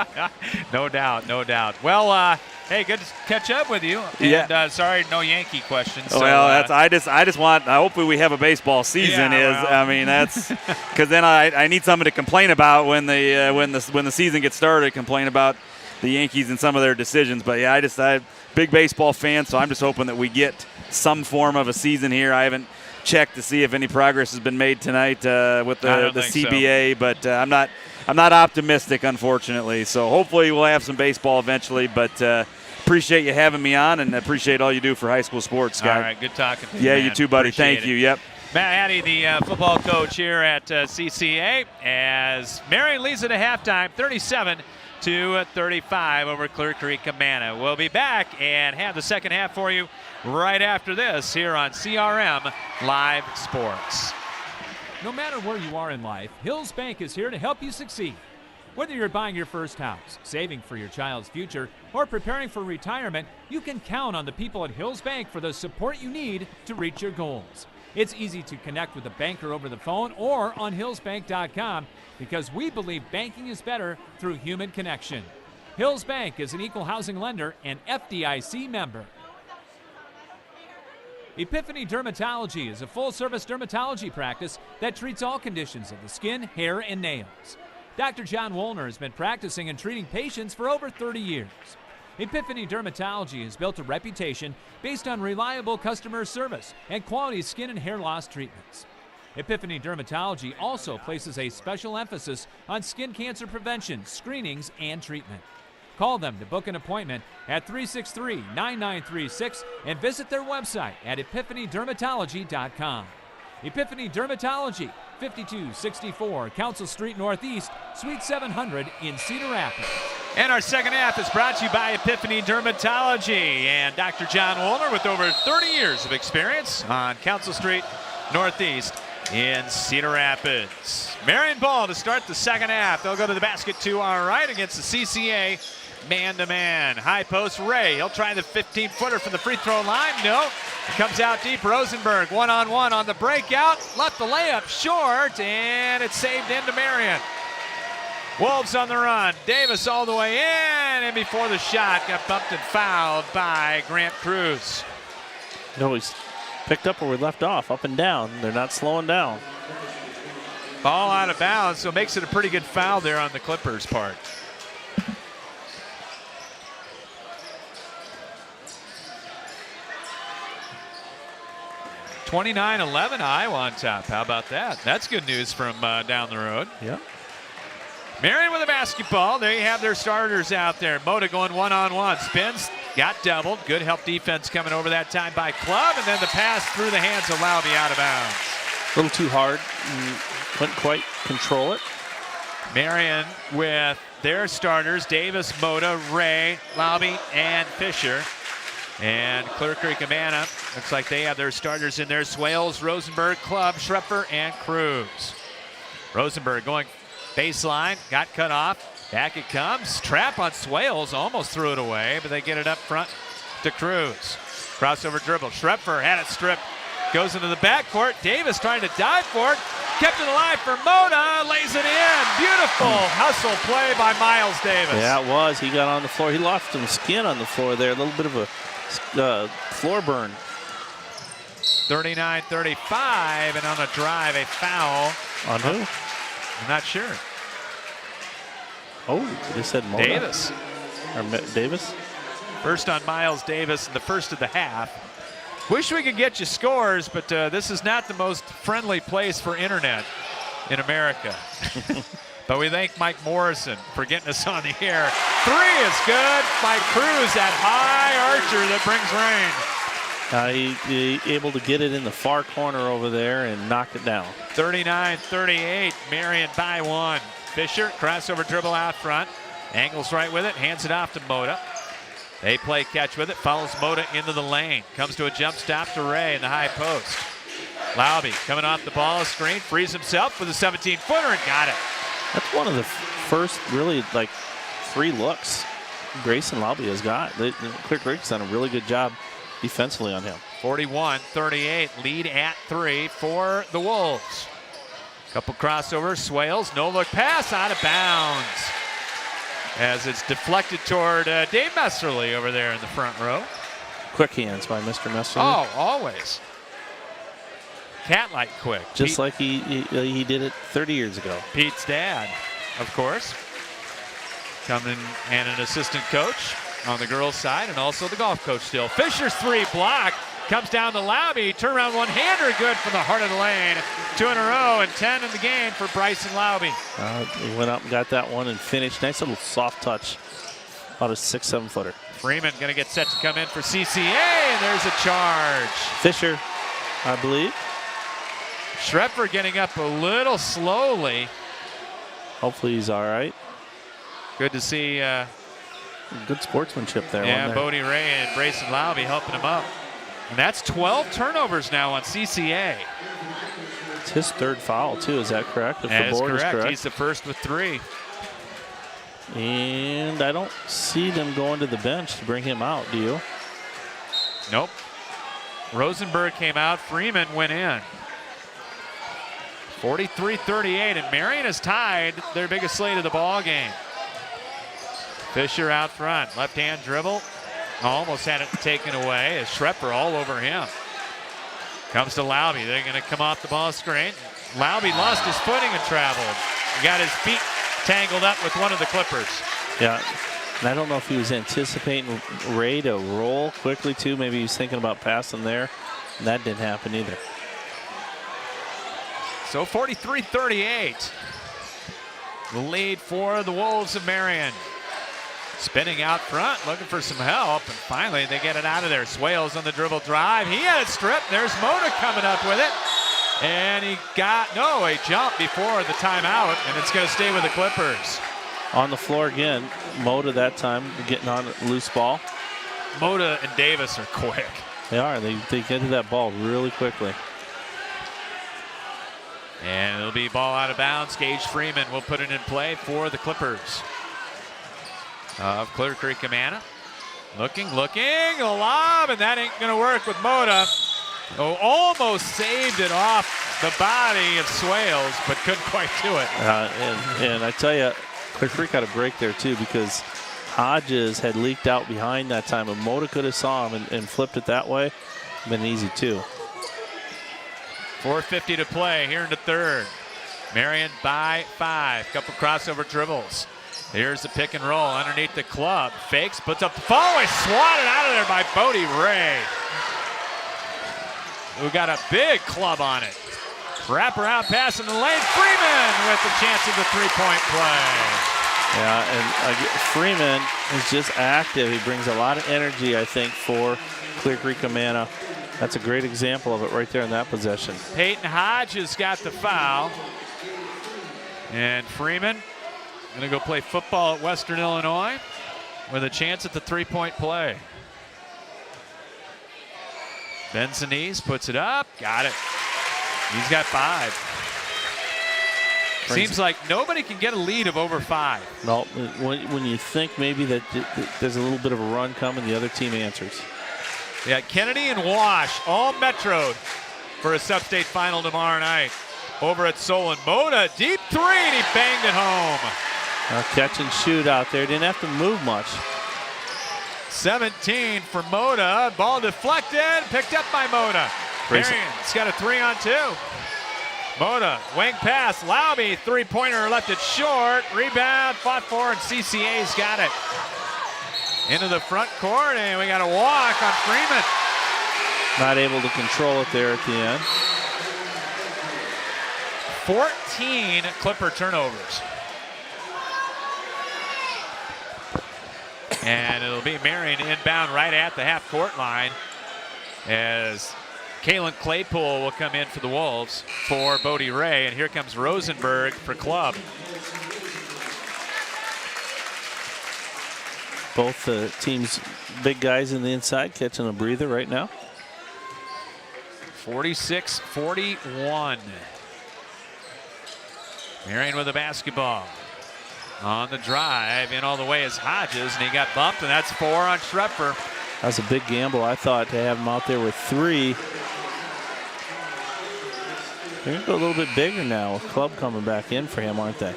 No doubt. Well, hey, good to catch up with you. And, yeah. Sorry, no Yankee questions. So, well, I just want. Hopefully, we have a baseball season. That's because then I need something to complain about when the season gets started. Complain about the Yankees and some of their decisions. But yeah, I'm big baseball fan, so I'm just hoping that we get some form of a season here. I haven't checked to see if any progress has been made tonight with the CBA, so. But I'm not optimistic, unfortunately. So hopefully we'll have some baseball eventually. But appreciate you having me on, and appreciate all you do for high school sports, Scott. All right, good talking to you. Yeah, man. you too, buddy. Appreciate Thank you. Yep. Matt Hattie, the football coach here at CCA, as Marion leads it at halftime, 37-35 over Clear Creek-Amana. We'll be back and have the second half for you right after this here on CRM Live Sports. No matter where you are in life, Hills Bank is here to help you succeed. Whether you're buying your first house, saving for your child's future, or preparing for retirement, you can count on the people at Hills Bank for the support you need to reach your goals. It's easy to connect with a banker over the phone or on hillsbank.com because we believe banking is better through human connection. Hills Bank is an equal housing lender and FDIC member. Epiphany Dermatology is a full-service dermatology practice that treats all conditions of the skin, hair, and nails. Dr. John Woolner has been practicing and treating patients for over 30 years. Epiphany Dermatology has built a reputation based on reliable customer service and quality skin and hair loss treatments. Epiphany Dermatology also places a special emphasis on skin cancer prevention, screenings, and treatment. Call them to book an appointment at 363-9936 and visit their website at epiphanydermatology.com. Epiphany Dermatology, 5264 Council Street Northeast, Suite 700 in Cedar Rapids. And our second half is brought to you by Epiphany Dermatology and Dr. John Woolner with over 30 years of experience on Council Street Northeast. in Cedar Rapids. Marion ball to start the second half. They'll go to the basket to our right against the CCA man-to-man. High post, Ray. He'll try the 15-footer from the free throw line. No. Comes out deep. Rosenberg one-on-one on the breakout. Left the layup short, and it's saved into Marion. Wolves on the run. Davis all the way in, and before the shot, got bumped and fouled by Grant Cruz. He's picked up where we left off, up and down. They're not slowing down. Ball out of bounds, so it makes it a pretty good foul there on the Clippers' part. (29-11) Iowa on top. How about that? That's good news from down the road. Yeah. Marion with a basketball. There you have their starters out there. Mota going one-on-one. Spins. Got doubled. Good help defense coming over that time by Club. And then the pass through the hands of Lauby out of bounds. A little too hard. Couldn't quite control it. Marion with their starters. Davis, Mota, Ray, Lauby, and Fisher. And Clear Creek-Amana, looks like they have their starters in there. Swales, Rosenberg, Club, Schrepfer, and Cruz. Rosenberg going baseline, got cut off. Back it comes. Trap on Swales, almost threw it away, but they get it up front to Cruz. Crossover dribble. Schrepfer had it stripped. Goes into the backcourt. Davis trying to dive for it. Kept it alive for Mota. Lays it in. Beautiful hustle play by Miles Davis. Yeah, it was. He got on the floor. He lost some skin on the floor there. A little bit of a floor burn. 39-35, and on a drive, a foul. On who? I'm not sure. Oh, they said Mota. Davis. Or Davis? First on Miles Davis in the first of the half. Wish we could get you scores, but this is not the most friendly place for internet in America. But we thank Mike Morrison for getting us on the air. Three is good by Cruz, that high archer that brings rain. He able to get it in the far corner over there and knock it down. 39-38, Marion by one. Fisher, crossover dribble out front. Angles right with it, hands it off to Mota. They play catch with it, follows Mota into the lane. Comes to a jump stop to Ray in the high post. Lauby coming off the ball screen, frees himself with a 17-footer and got it. That's one of the first really three looks Grayson Lauby has got. Clear Creek's done a really good job defensively on him. 41-38, lead at three for the Wolves. Couple crossovers, Swales, no look pass out of bounds. As it's deflected toward Dave Messerly over there in the front row. Quick hands by Mr. Messerly. Oh, always. Cat-like quick. Just like he did it 30 years ago. Pete's dad, of course. Coming and an assistant coach on the girls' side and also the golf coach still. Fisher's three block. Comes down to Lauby. Turnaround one-hander good from the heart of the lane. 2 in a row and 10 in the game for Bryson Lauby. He went up and got that one and finished. Nice little soft touch. About a 6-7 footer. Freeman going to get set to come in for CCA, and there's a charge. Fisher, I believe. Schrepfer getting up a little slowly. Hopefully he's all right. Good to see. Good sportsmanship there. Yeah, Bodie Ray and Bryson Lauby helping him up. And that's 12 turnovers now on CCA. It's his third foul, too. Is that correct? If that the board is correct. He's the first with 3. And I don't see them going to the bench to bring him out, do you? Nope. Rosenberg came out. Freeman went in. 43-38, and Marion has tied their biggest lead of the ball game. Fisher out front. Left-hand dribble. Almost had it taken away as Schrepfer all over him. Comes to Lauby. They're going to come off the ball screen. Lauby lost his footing and traveled. He got his feet tangled up with one of the Clippers. Yeah, and I don't know if he was anticipating Ray to roll quickly too. Maybe he was thinking about passing there. And that didn't happen either. So 43-38. The lead for the Wolves of Marion. Spinning out front, looking for some help, and finally they get it out of there. Swales on the dribble drive. He had it stripped. There's Mota coming up with it. And he got, a jump before the timeout, and it's going to stay with the Clippers. On the floor again, Mota that time getting on a loose ball. Mota and Davis are quick. They are. They get to that ball really quickly. And it'll be ball out of bounds. Gage Freeman will put it in play for the Clippers of Clear Creek-Amana. Looking, a lob, and that ain't going to work with Mota. Oh, almost saved it off the body of Swales, but couldn't quite do it. And I tell you, Clear Creek had a break there too, because Hodges had leaked out behind that time, and Mota could have saw him and flipped it that way. Been easy too. 4:50 to play here in the third. Marion by 5. Couple crossover dribbles. Here's the pick and roll underneath the club. Fakes, puts up the follow. Swatted out of there by Bodie Ray, who got a big club on it. Wrap around pass in the lane. Freeman with the chance of the three-point play. Yeah, and Freeman is just active. He brings a lot of energy, I think, for Clear Creek-Amana. That's a great example of it right there in that possession. Peyton Hodges got the foul. And Freeman going to go play football at Western Illinois with a chance at the three-point play. Benzanese puts it up. Got it. He's got 5. Seems like nobody can get a lead of over 5. No, when you think maybe that there's a little bit of a run coming, the other team answers. Yeah, Kennedy and Wash all metroed for a Substate final tomorrow night over at Solon. Mota, deep 3, and he banged it home. Catch and shoot out there. Didn't have to move much. 17 for Mota. Ball deflected, picked up by Mota. Marion's got a 3-on-2. Mota, wing pass, Lauby, three-pointer, left it short. Rebound, fought for, and CCA's got it. Into the front court, and we got a walk on Freeman. Not able to control it there at the end. 14 Clipper turnovers. And it'll be Marion inbound right at the half-court line as Kalen Claypool will come in for the Wolves for Bodie Ray. And here comes Rosenberg for Club. Both teams' big guys in the inside catching a breather right now. 46-41. Marion with the basketball. On the drive, in all the way is Hodges, and he got bumped, and that's 4 on Schrepfer. That's a big gamble, I thought, to have him out there with 3. They're going to go a little bit bigger now with Club coming back in for him, aren't they?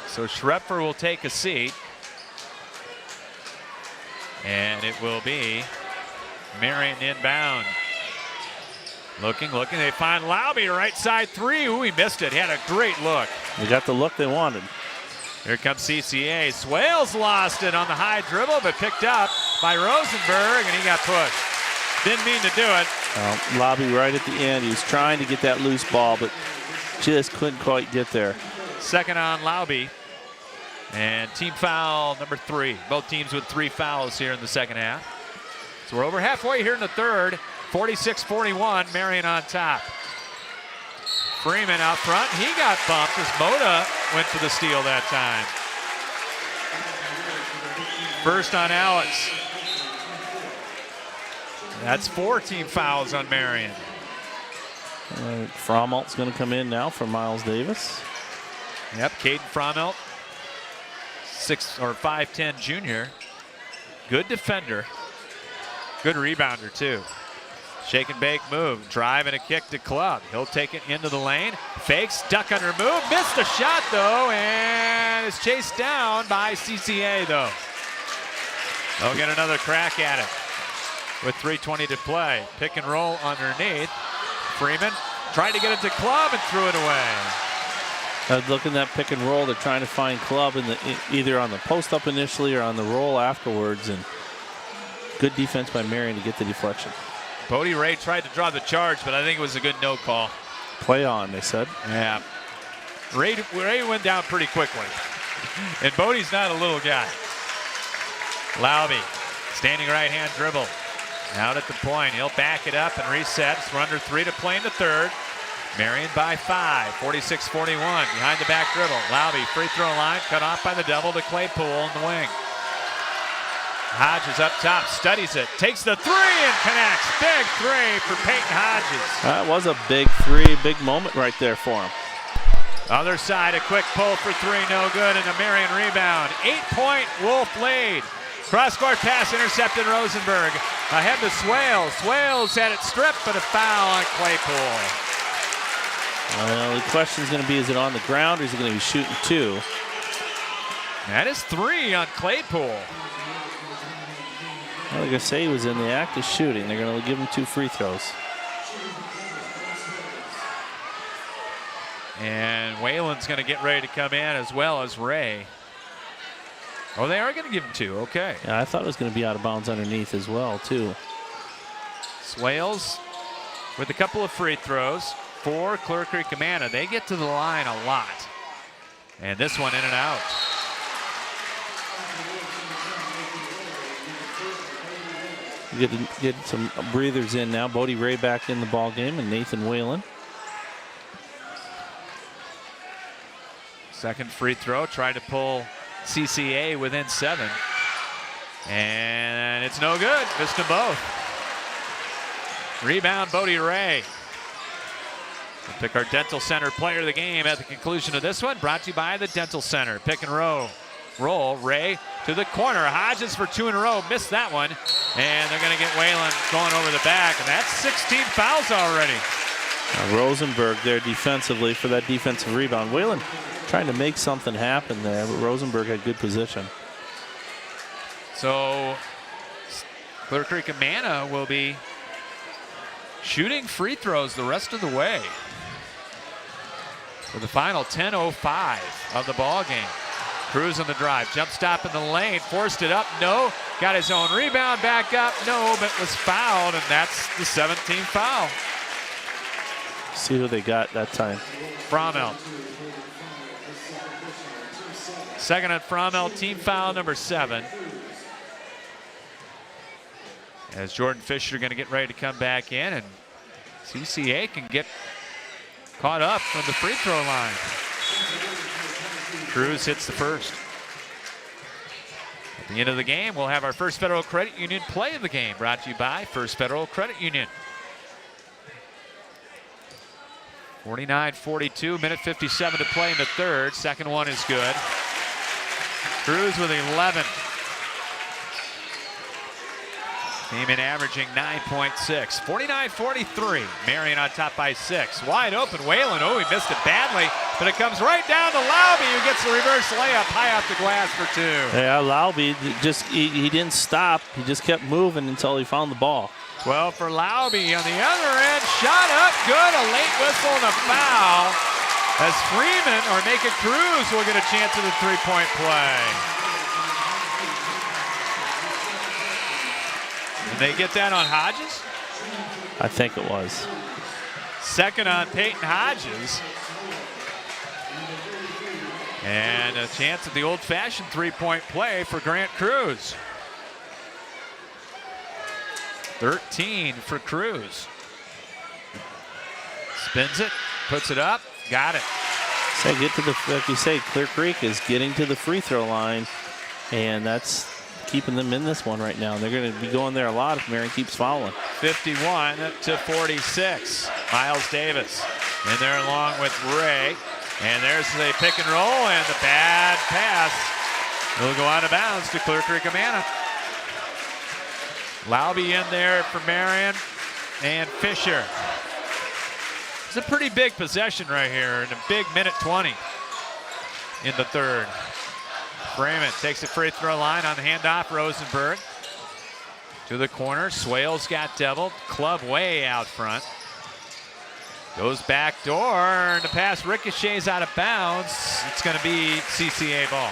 So Schrepfer will take a seat. And it will be Marion inbound. Looking. They find Lauby, right side 3. Ooh, he missed it. He had a great look. They got the look they wanted. Here comes CCA. Swales lost it on the high dribble, but picked up by Rosenberg, and he got pushed. Didn't mean to do it. Lobby right at the end. He was trying to get that loose ball, but just couldn't quite get there. Second on Lauby. And team foul number 3. Both teams with 3 fouls here in the second half. So we're over halfway here in the third. 46-41, Marion on top. Freeman out front. He got bumped as Mota went for the steal that time. First on Alex. That's 4 team fouls on Marion. Frommelt's going to come in now for Miles Davis. Yep, Caden Frommelt. 5'10" junior. Good defender. Good rebounder, too. Shake and bake move. Drive and a kick to Club. He'll take it into the lane. Fakes, duck under move. Missed the shot, though, and is chased down by CCA, though. They'll get another crack at it with 3:20 to play. Pick and roll underneath. Freeman tried to get it to Club and threw it away. Looking at that pick and roll, they're trying to find Club either on the post up initially or on the roll afterwards, and good defense by Marion to get the deflection. Bodie Ray tried to draw the charge, but I think it was a good no call. Play on, they said. Yeah. Ray went down pretty quickly. And Bodie's not a little guy. Lauby, standing right-hand dribble. Out at the point. He'll back it up and resets. We're under 3 to play in the third. Marion by 5, 46-41. Behind the back dribble. Lauby, free throw line, cut off by the double to Claypool in the wing. Hodges up top, studies it, takes the three and connects. Big three for Peyton Hodges. That was a big three, big moment right there for him. Other side, a quick pull for three, no good, and a Marion rebound. 8-point Wolf lead. Cross-court pass intercepted Rosenberg. Ahead to Swales. Swales had it stripped, but a foul on Claypool. Well, the question is going to be, is it on the ground or is it going to be shooting two? That is three on Claypool. Well, like I say, he was in the act of shooting. They're going to give him 2 free throws. And Whalen's going to get ready to come in, as well as Ray. Oh, they are going to give him 2. Okay. Yeah, I thought it was going to be out of bounds underneath as well, too. Swales with a couple of free throws for Creek-Amana. They get to the line a lot. And this one in and out. Get some breathers in now. Bodie Ray back in the ball game, and Nathan Whalen. Second free throw, tried to pull CCA within 7. And it's no good. Missed them both. Rebound, Bodie Ray. We'll pick our Dental Center player of the game at the conclusion of this one. Brought to you by the Dental Center. Pick and roll. Ray to the corner. Hodges for 2 in a row. Missed that one. And they're going to get Whalen going over the back. And that's 16 fouls already. Rosenberg there defensively for that defensive rebound. Whalen trying to make something happen there, but Rosenberg had good position. So Creek-Amana will be shooting free throws the rest of the way for the final 10:05 of the ball game. Cruz on the drive, jump stop in the lane, forced it up, no. Got his own rebound, back up, no, but was fouled, and that's the 17th foul. See who they got that time. Frommel. Second on Frommel, team foul number 7. As Jordan Fisher going to get ready to come back in, and CCA can get caught up from the free throw line. Cruz hits the first. At the end of the game, we'll have our First Federal Credit Union play of the game, brought to you by First Federal Credit Union. 49-42, minute 57 to play in the third. Second one is good. Cruz with 11. Came in averaging 9.6. 49-43. Marion on top by 6. Wide open. Whalen. Oh, he missed it badly, but it comes right down to Laube, who gets the reverse layup high off the glass for 2. Yeah, Laube he didn't stop. He just kept moving until he found the ball. 12 for Laube on the other end. Shot up good. A late whistle and a foul. As Freeman or Naked Cruz will get a chance at a 3-point play. Did they get that on Hodges? I think it was. Second on Peyton Hodges. And a chance at the old-fashioned 3-point play for Grant Cruz. 13 for Cruz. Spins it, puts it up, got it. So like you say, Clear Creek is getting to the free throw line, and that's keeping them in this one right now. They're going to be going there a lot if Marion keeps fouling. 51-46. Miles Davis in there along with Ray. And there's the pick and roll, and the bad pass will go out of bounds to Creek-Amana. Laube in there for Marion, and Fisher. It's a pretty big possession right here in a big minute 20 in the third. Freeman takes the free throw line on the handoff. Rosenberg to the corner. Swales got doubled. Club way out front. Goes back door, and the pass ricochets out of bounds. It's going to be CCA ball.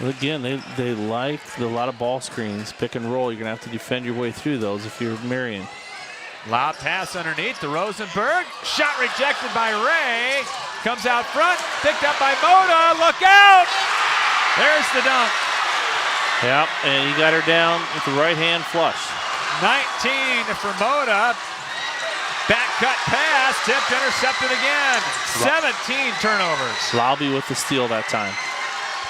Well, again, they like a lot of ball screens. Pick and roll, you're going to have to defend your way through those if you're Marion. Lob pass underneath to Rosenberg. Shot rejected by Ray. Comes out front, picked up by Mota. Look out! There's the dunk. Yep, and he got her down with the right hand flush. 19 for Mota. Back cut pass, tipped, intercepted again. 17 turnovers. Laube with the steal that time.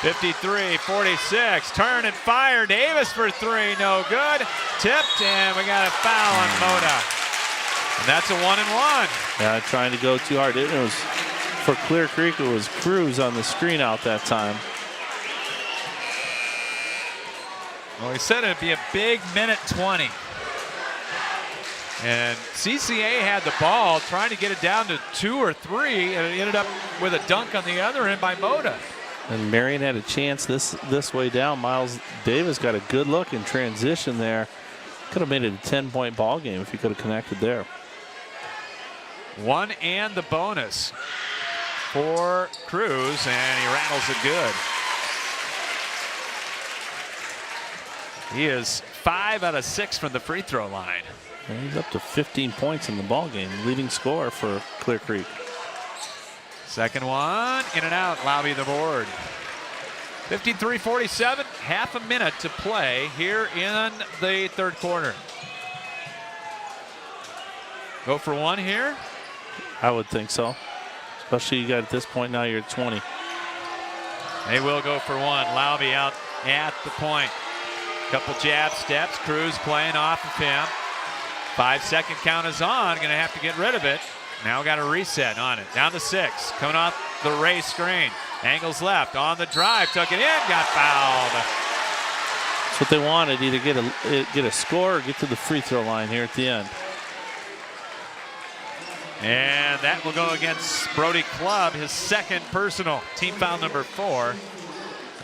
53-46. Turn and fire. Davis for three. No good. Tipped, and we got a foul on Mota. And that's a 1-and-1. Yeah, trying to go too hard. It was for Clear Creek. It was Cruz on the screen out that time. Well, he said it'd be a big minute 20. And CCA had the ball, trying to get it down to 2 or 3, and it ended up with a dunk on the other end by Mota. And Marion had a chance this way down. Miles Davis got a good look in transition there. Could have made it a 10-point ball game if he could have connected there. One and the bonus for Cruz, and he rattles it good. He is 5 out of 6 from the free throw line. And he's up to 15 points in the ball game, leading scorer for Clear Creek. Second one, in and out, Lowby the board. 53-47, half a minute to play here in the third quarter. Go for one here? I would think so. Especially you got at this point now you're at 20. They will go for one. Lowby out at the point. Couple jab steps. Cruz playing off of him. 5-second count is on. Going to have to get rid of it. Now got a reset on it. Down to 6. Coming off the Ray screen. Angles left. On the drive. Took it in. Got fouled. That's what they wanted. Either get a score or get to the free throw line here at the end. And that will go against Brody Clubb, his second personal. Team foul number 4.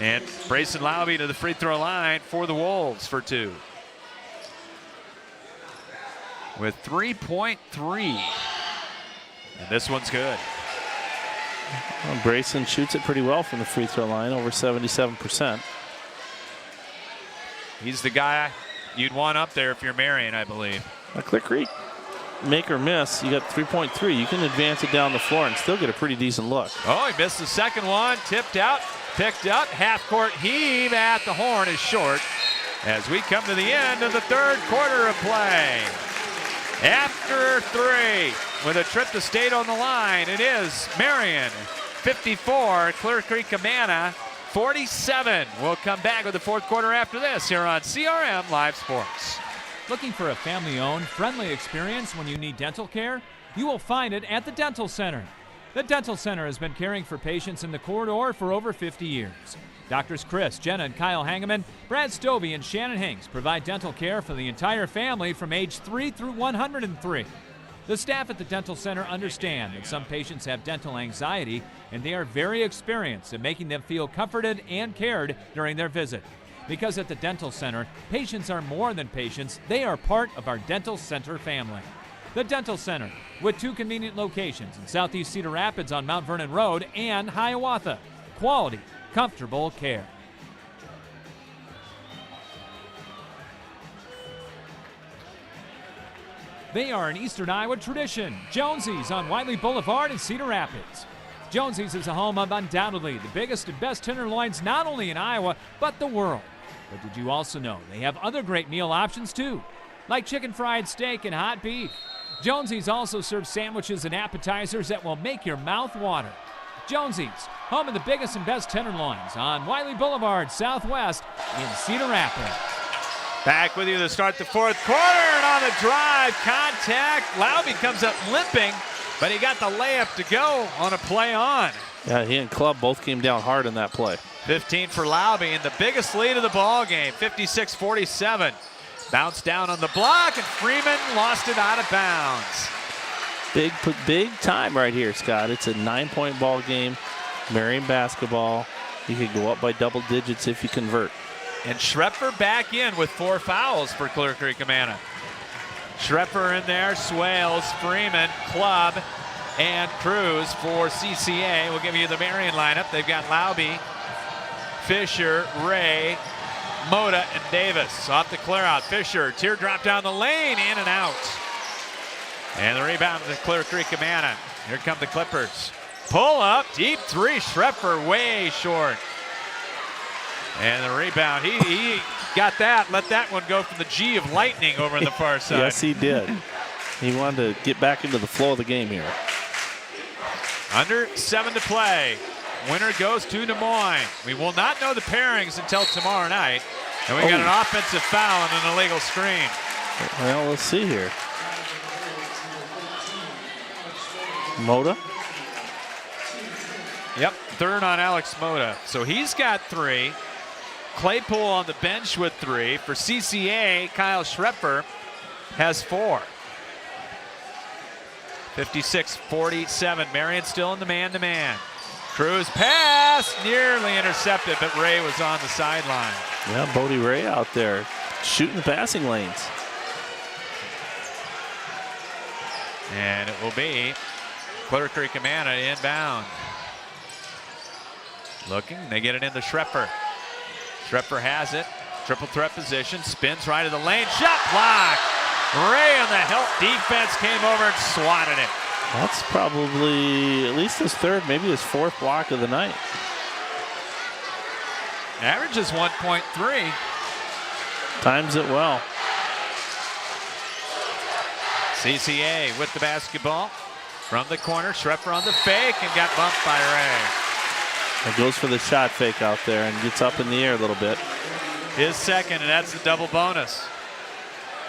And Brayson Lowby to the free throw line for the Wolves for 2. With 3.3. And this one's good. Well, Brayson shoots it pretty well from the free throw line, over 77%. He's the guy you'd want up there if you're Marion, I believe. Clear Creek, make or miss, you got 3.3. You can advance it down the floor and still get a pretty decent look. Oh, he missed the second one. Tipped out, picked up. Half-court heave at the horn is short as we come to the end of the third quarter of play. After 3, with a trip to state on the line, it is Marion 54, Clear Creek-Amana 47. We'll come back with the fourth quarter after this here on CRM Live Sports. Looking for a family-owned, friendly experience when you need dental care? You will find it at the Dental Center. The Dental Center has been caring for patients in the corridor for over 50 years. Doctors Chris, Jenna, and Kyle Hangeman, Brad Stovey, and Shannon Hanks provide dental care for the entire family from age 3 through 103. The staff at the Dental Center understand that some patients have dental anxiety, and they are very experienced in making them feel comforted and cared during their visit. Because at the Dental Center, patients are more than patients, they are part of our Dental Center family. The Dental Center, with 2 convenient locations in Southeast Cedar Rapids on Mount Vernon Road and Hiawatha. Quality, comfortable care. They are an Eastern Iowa tradition. Jonesy's on Wiley Boulevard in Cedar Rapids. Jonesy's is a home of undoubtedly the biggest and best tenderloins not only in Iowa, but the world. But did you also know they have other great meal options too, like chicken fried steak and hot beef? Jonesy's also serves sandwiches and appetizers that will make your mouth water. Jonesy's, home of the biggest and best tenderloins on Wiley Boulevard Southwest in Cedar Rapids. Back with you to start the fourth quarter, and on the drive, contact. Lowby comes up limping, but he got the layup to go on a play on. Yeah, he and Clubb both came down hard in that play. 15 for Lowby, and the biggest lead of the ball game, 56-47. Bounced down on the block, and Freeman lost it out of bounds. Big time right here, Scott. It's a 9-point ball game. Marion basketball. You could go up by double digits if you convert. And Schrepfer back in with 4 fouls for Clear Creek-Amana. Schrepfer in there, Swales, Freeman, Clubb, and Cruz for CCA. We'll give you the Marion lineup. They've got Lowby, Fisher, Ray, Mota, and Davis. Off the clear out. Fisher, teardrop down the lane, in and out. And the rebound to Clear Creek-Amana. Here come the Clippers. Pull up, deep 3, Schrepfer way short. And the rebound, he got that, let that one go from the G of lightning over on the far side. Yes, he did. He wanted to get back into the flow of the game here. Under 7 to play. Winner goes to Des Moines. We will not know the pairings until tomorrow night. And we got an offensive foul and an illegal screen. Well, let's see here. Mota. Yep, third on Alex Mota. So he's got 3. Claypool on the bench with 3. For CCA, Kyle Schrepfer has 4. 56-47. Marion still in the man-to-man. Cruz pass, nearly intercepted, but Ray was on the sideline. Yeah, Bodie Ray out there shooting the passing lanes. And it will be Creek-Amana inbound. Looking, they get it into Schrepfer. Schrepfer has it, triple threat position, spins right of the lane, shot block. Ray on the help defense came over and swatted it. That's probably at least his 3rd, maybe his 4th block of the night. Average is 1.3. Times it well. CCA with the basketball from the corner. Schrepfer on the fake and got bumped by Ray. It goes for the shot fake out there and gets up in the air a little bit. His 2nd, and that's the double bonus.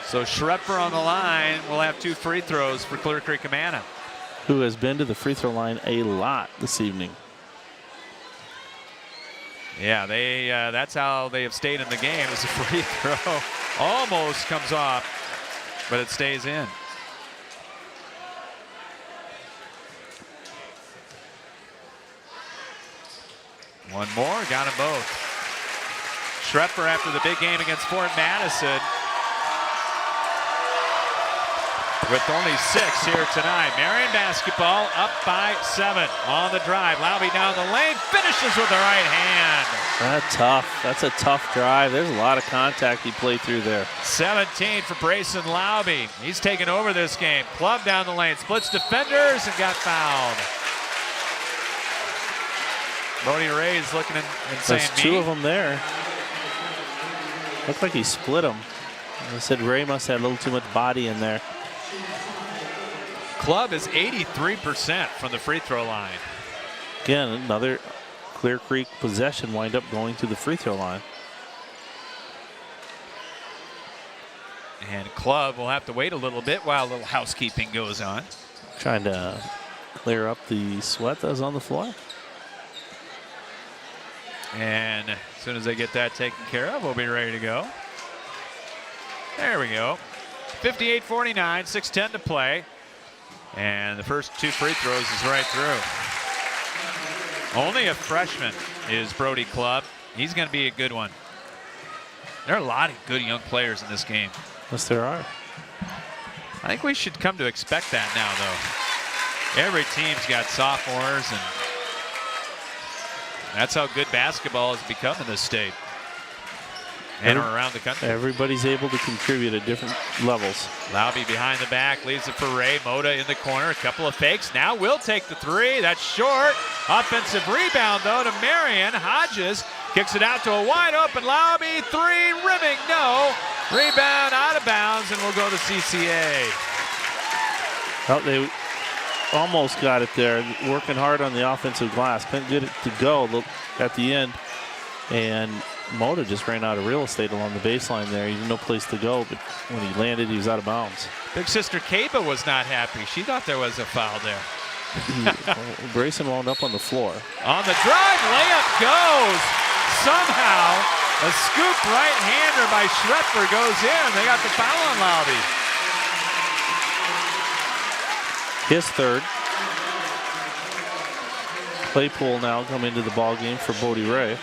So Schrepfer on the line will have 2 free throws for Creek-Amana, who has been to the free throw line a lot this evening. Yeah, they that's how they have stayed in the game, is a free throw. Almost comes off, but it stays in. One more, got them both. Schrepfer after the big game against Fort Madison with only 6 here tonight. Marion basketball up by 7 on the drive. Laube down the lane, finishes with the right hand. That's tough. That's a tough drive. There's a lot of contact he played through there. 17 for Brayson Laube. He's taken over this game. Club down the lane, splits defenders and got fouled. Bodie Ray's looking and saying, there's 2 of them there. Looked like he split them. I said Ray must have a little too much body in there. Club is 83% from the free throw line. Again, another Clear Creek possession wind up going to the free throw line. And Club will have to wait a little bit while a little housekeeping goes on. Trying to clear up the sweat that was on the floor. And as soon as they get that taken care of, we'll be ready to go. There we go. 58-49, 6:10 to play. And the first 2 free throws is right through. Only a freshman is Brody Club. He's going to be a good one. There are a lot of good young players in this game. Yes, there are. I think we should come to expect that now, though. Every team's got sophomores, and that's how good basketball has become in this state and around the country. Everybody's able to contribute at different levels. Laube behind the back, leaves it for Ray. Mota in the corner, a couple of fakes. Now will take the 3. That's short. Offensive rebound, though, to Marion. Hodges kicks it out to a wide open Laube. 3, rimming, no. Rebound out of bounds, and we'll go to CCA. Well, they almost got it there, working hard on the offensive glass. Couldn't get it to go at the end. And Mota just ran out of real estate along the baseline there. He had no place to go, but when he landed, he was out of bounds. Big sister Kaba was not happy. She thought there was a foul there. Brayson wound up on the floor. On the drive, layup goes. Somehow, a scoop right-hander by Schrepfer goes in. They got the foul on Laube. His 3rd. Claypool now come into the ball game for Bodie Ray.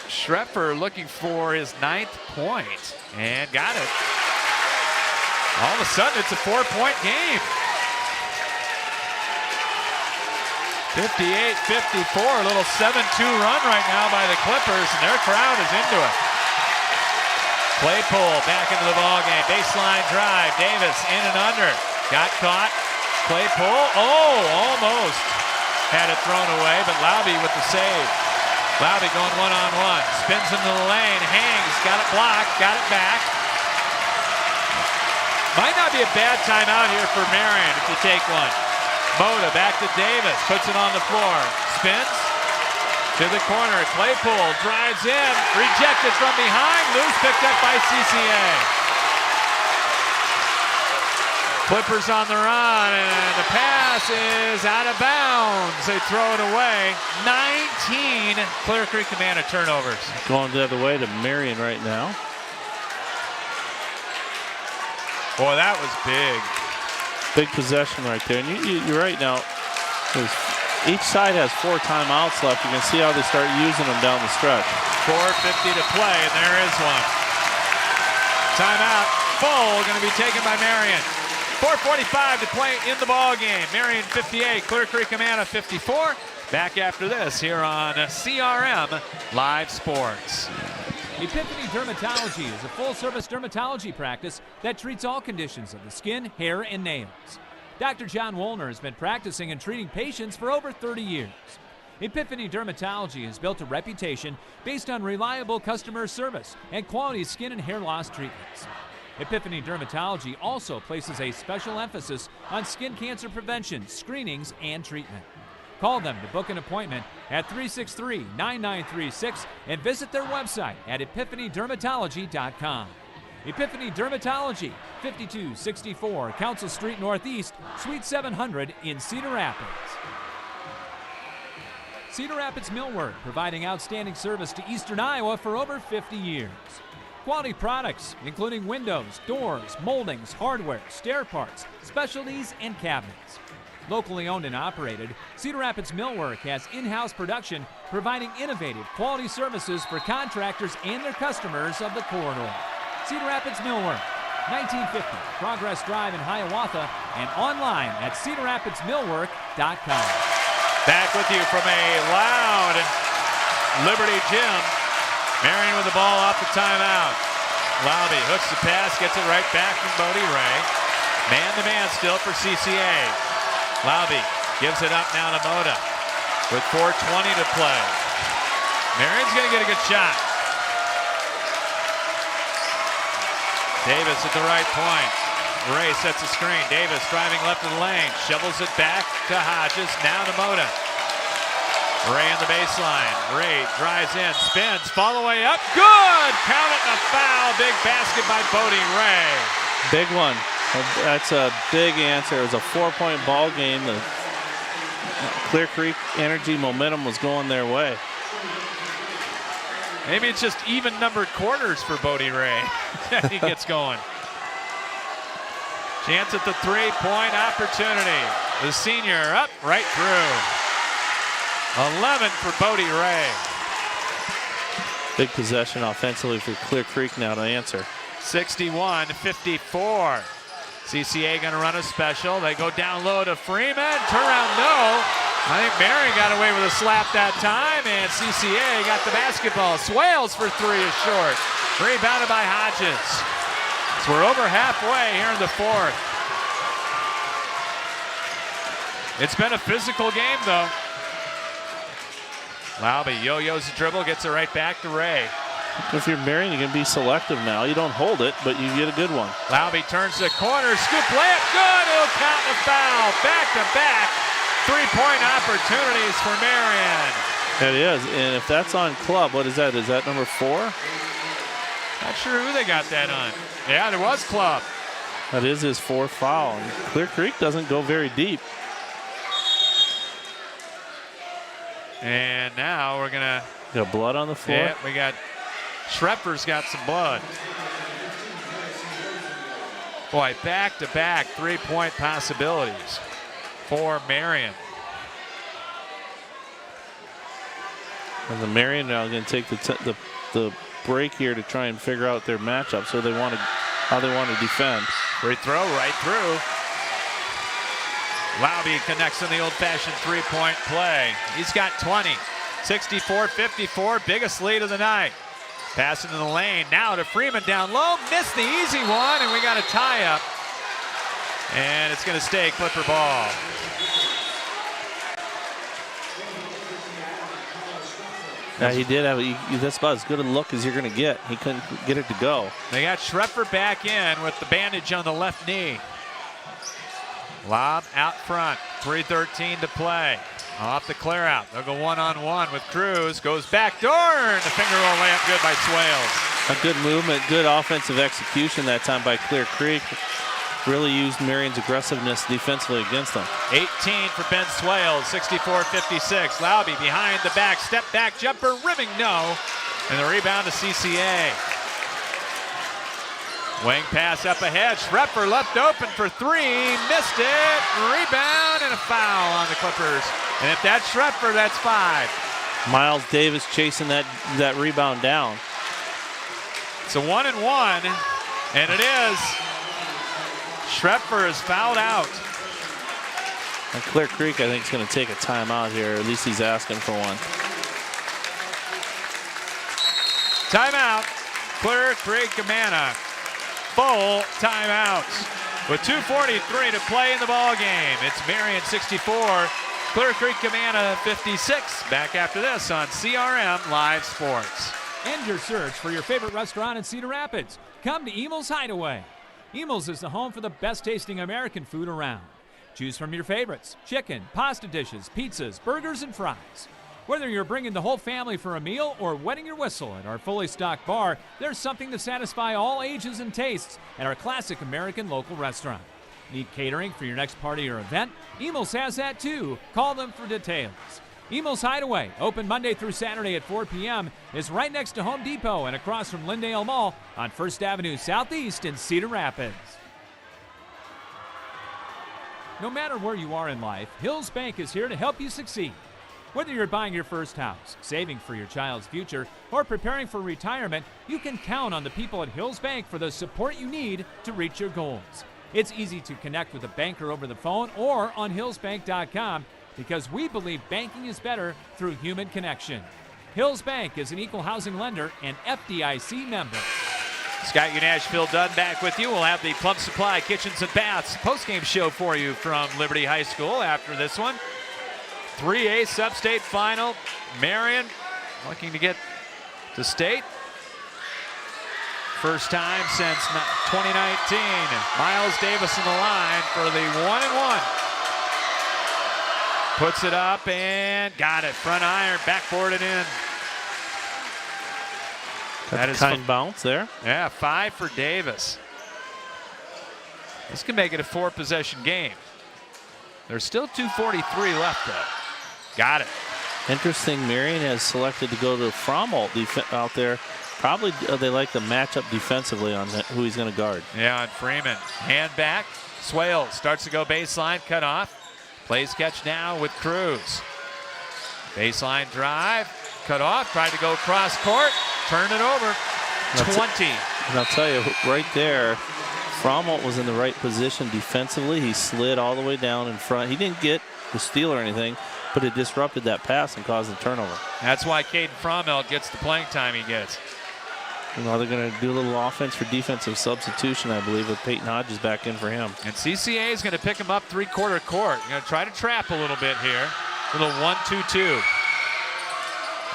Schrepfer looking for his 9th point and got it. All of a sudden, it's a 4-point game. 58-54, a little 7-2 run right now by the Clippers, and their crowd is into it. Claypool back into the ball game. Baseline drive. Davis in and under. Got caught. Claypool. Oh, almost had it thrown away, but Laube with the save. Laube going one-on-one. Spins into the lane. Hangs. Got it blocked. Got it back. Might not be a bad timeout here for Marion if you take one. Mota back to Davis, puts it on the floor, spins to the corner. Claypool drives in, rejected from behind, loose, picked up by CCA. Clippers on the run, and the pass is out of bounds. They throw it away. 19 Clear Creek-Amana turnovers. Going the other way to Marion right now. Boy, that was big. Big possession right there. And you're right now. Each side has 4 timeouts left. You can see how they start using them down the stretch. 4:50 to play, and there is one. Timeout full, going to be taken by Marion. 4:45 to play in the ball game. Marion 58, Clear Creek-Amana 54. Back after this here on CRM Live Sports. Epiphany Dermatology is a full-service dermatology practice that treats all conditions of the skin, hair, and nails. Dr. John Woolner has been practicing and treating patients for over 30 years. Epiphany Dermatology has built a reputation based on reliable customer service and quality skin and hair loss treatments. Epiphany Dermatology also places a special emphasis on skin cancer prevention, screenings, and treatment. Call them to book an appointment at 363-9936 and visit their website at epiphanydermatology.com. Epiphany Dermatology, 5264 Council Street Northeast, Suite 700 in Cedar Rapids. Cedar Rapids Millwork, providing outstanding service to Eastern Iowa for over 50 years. Quality products, including windows, doors, moldings, hardware, stair parts, specialties, and cabinets. Locally owned and operated, Cedar Rapids Millwork has in-house production, providing innovative quality services for contractors and their customers of the corridor. Cedar Rapids Millwork, 1950 Progress Drive in Hiawatha, and online at cedarrapidsmillwork.com. Back with you from a loud Liberty Gym. Marion with the ball off the timeout. Lowby hooks the pass, gets it right back from Bodie Ray. Man-to-man still for CCA. Lowby gives it up now to Mota with 4:20 to play. Marion's going to get a good shot. Davis at the right point. Ray sets a screen. Davis driving left of the lane. Shovels it back to Hodges. Now to Mota. Ray on the baseline. Ray drives in, spins, follow way up. Good! Count it and a foul. Big basket by Bodie Ray. Big one. That's a big answer. It was a 4-point ball game. The Clear Creek energy momentum was going their way. Maybe it's just even numbered quarters for Bodie Ray. He gets going. Chance at the 3-point opportunity. The senior up right through. 11 for Bodie Ray. Big possession offensively for Clear Creek now to answer. 61-54. CCA going to run a special. They go down low to Freeman. Turnaround, no. I think Marion got away with a slap that time, and CCA got the basketball. Swales for 3 is short. Rebounded by Hodges. So we're over halfway here in the fourth. It's been a physical game, though. Lowby yo-yos the dribble, gets it right back to Ray. If you're Marion, you can be selective now. You don't hold it, but you get a good one. Lowby turns to the corner, scoop layup, good. It'll count the foul. Back-to-back 3-point opportunities for Marion. It is, and if that's on club, what is that? Is that number 4? Not sure who they got that on. Yeah, there was club. That is his 4th foul. And Clear Creek doesn't go very deep. And now we're gonna. Got blood on the floor? Yeah, we got. Schrepfer's got some blood. Boy, back-to-back 3-point possibilities for Marion. And the Marion now going to take the break here to try and figure out their matchup, so they want to how they want to defend. Free throw right through. Lowby connects on the old-fashioned 3-point play. He's got 20. 64-54, biggest lead of the night. Passing to the lane, now to Freeman down low. Missed the easy one, and we got a tie-up. And it's going to stay Clipper ball. Yeah, he did have that's about as good a look as you're going to get. He couldn't get it to go. They got Schrepfer back in with the bandage on the left knee. Lob out front, 3:13 to play. Off the clear out. They'll go one-on-one with Cruz. Goes back door, and the finger roll layup good by Swales. A good movement, good offensive execution that time by Clear Creek. Really used Marion's aggressiveness defensively against them. 18 for Ben Swales, 64-56. Lauby behind the back, step back jumper, rimming no. And the rebound to CCA. Wing pass up ahead. Schrepfer left open for three. Missed it. Rebound and a foul on the Clippers. And if that's Schrepfer, that's 5. Miles Davis chasing that rebound down. It's a 1-and-1, and it is. Schrepfer is fouled out. And Clear Creek, I think, is going to take a timeout here. At least he's asking for one. Timeout. Clear Creek-Amana. Full timeout. With 2:43 to play in the ball game. It's Marion 64, Clear Creek-Amana 56. Back after this on CRM Live Sports. End your search for your favorite restaurant in Cedar Rapids. Come to Emil's Hideaway. Emil's is the home for the best tasting American food around. Choose from your favorites: chicken, pasta dishes, pizzas, burgers, and fries. Whether you're bringing the whole family for a meal or wetting your whistle at our fully stocked bar, there's something to satisfy all ages and tastes at our classic American local restaurant. Need catering for your next party or event? Emil's has that too. Call them for details. Emil's Hideaway, open Monday through Saturday at 4 p.m., is right next to Home Depot and across from Lyndale Mall on 1st Avenue Southeast in Cedar Rapids. No matter where you are in life, Hills Bank is here to help you succeed. Whether you're buying your first house, saving for your child's future, or preparing for retirement, you can count on the people at Hills Bank for the support you need to reach your goals. It's easy to connect with a banker over the phone or on hillsbank.com because we believe banking is better through human connection. Hills Bank is an equal housing lender and FDIC member. Scott Unash, Phil Dunn back with you. We'll have the Plum Supply Kitchens and Baths postgame show for you from Liberty High School after this one. 3A Substate final. Marion looking to get to state. First time since 2019. Miles Davis in the line for the 1-and-1. Puts it up and got it. Front iron, backboarded in. That is kind bounce there. Yeah, 5 for Davis. This can make it a 4-possession game. There's still 2:43 left though. Got it. Interesting, Marion has selected to go to Frommel out there. Probably they like to match up defensively on who he's going to guard. Yeah, on Freeman. Hand back. Swales starts to go baseline, cut off. Plays catch now with Cruz. Baseline drive, cut off, tried to go cross court, turn it over. 20. And I'll tell you, right there, Frommel was in the right position defensively. He slid all the way down in front. He didn't get the steal or anything, but it disrupted that pass and caused the turnover. That's why Caden Frommel gets the playing time he gets. You know, they're going to do a little offense for defensive substitution, I believe, with Peyton Hodges back in for him. And CCA is going to pick him up three-quarter court. Going to try to trap a little bit here. Little 1-2-2.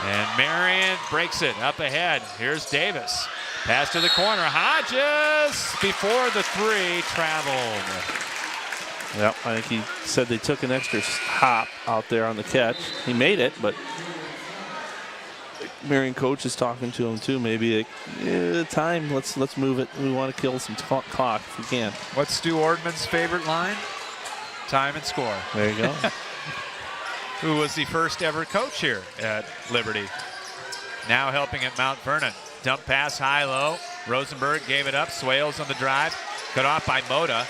And Marion breaks it up ahead. Here's Davis. Pass to the corner. Hodges before the three traveled. Yep, I think he said they took an extra hop out there on the catch. He made it, but Marion coach is talking to him too. Maybe like, time. Let's move it. We want to kill some clock if we can. What's Stu Ordman's favorite line? Time and score. There you go. Who was the first ever coach here at Liberty. Now helping at Mount Vernon. Dump pass high-low. Rosenberg gave it up. Swales on the drive. Cut off by Mota.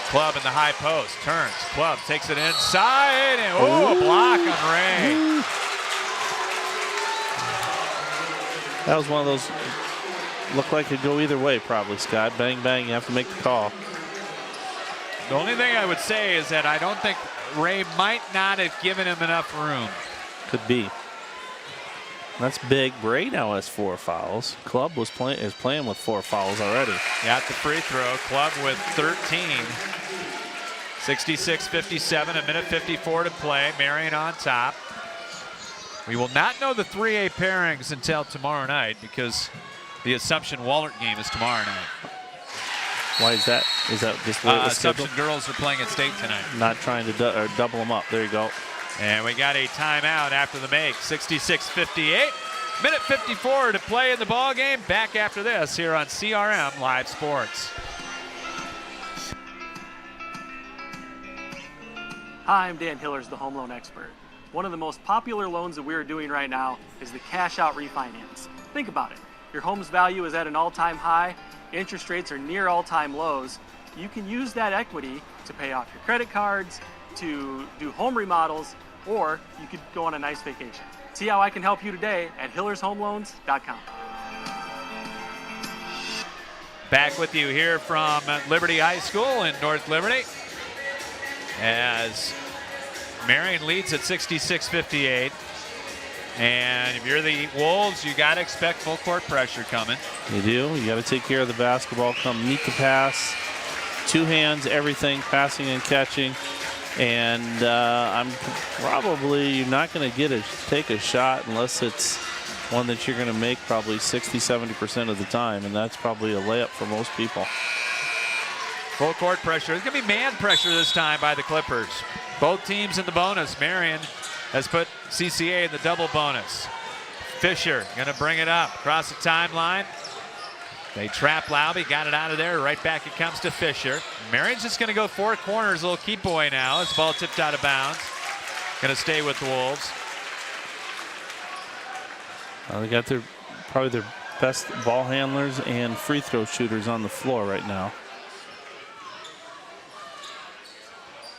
Club in the high post. Turns. Club takes it inside. And a block on Ray. That was one of those, looked like it could go either way probably, Scott. Bang, bang, you have to make the call. The only thing I would say is that I don't think Ray might not have given him enough room. Could be. That's big. Ray now has 4 fouls. Club is playing with 4 fouls already. Got the free throw. Club with 13. 66-57, a minute 54 to play. Marion on top. We will not know the 3A pairings until tomorrow night because the Assumption Wahlert game is tomorrow night. Why is that? Is that just the way it was scheduled? Assumption girls are playing at State tonight. Not trying to double them up. There you go. And we got a timeout after the make. 66-58. Minute 54 to play in the ball game. Back after this here on CRM Live Sports. Hi, I'm Dan Hillers, the home loan expert. One of the most popular loans that we are doing right now is the cash out refinance. Think about it. Your home's value is at an all-time high. Interest rates are near all-time lows. You can use that equity to pay off your credit cards, to do home remodels, or you could go on a nice vacation. See how I can help you today at hillershomeloans.com. Back with you here from Liberty High School in North Liberty as Marion leads at 66-58. And if you're the Wolves, you got to expect full court pressure coming. You do. You got to take care of the basketball. Come meet the pass. Two hands, everything, passing and catching. And I'm probably not going to take a shot unless it's one that you're going to make probably 60-70% of the time, and that's probably a layup for most people. Full court pressure. It's going to be man pressure this time by the Clippers. Both teams in the bonus. Marion has put CCA in the double bonus. Fisher going to bring it up across the timeline. They trap Laube, got it out of there. Right back it comes to Fisher. Marion's just going to go four corners, a little keep boy now. This ball tipped out of bounds. Going to stay with the Wolves. Well, they got probably their best ball handlers and free throw shooters on the floor right now.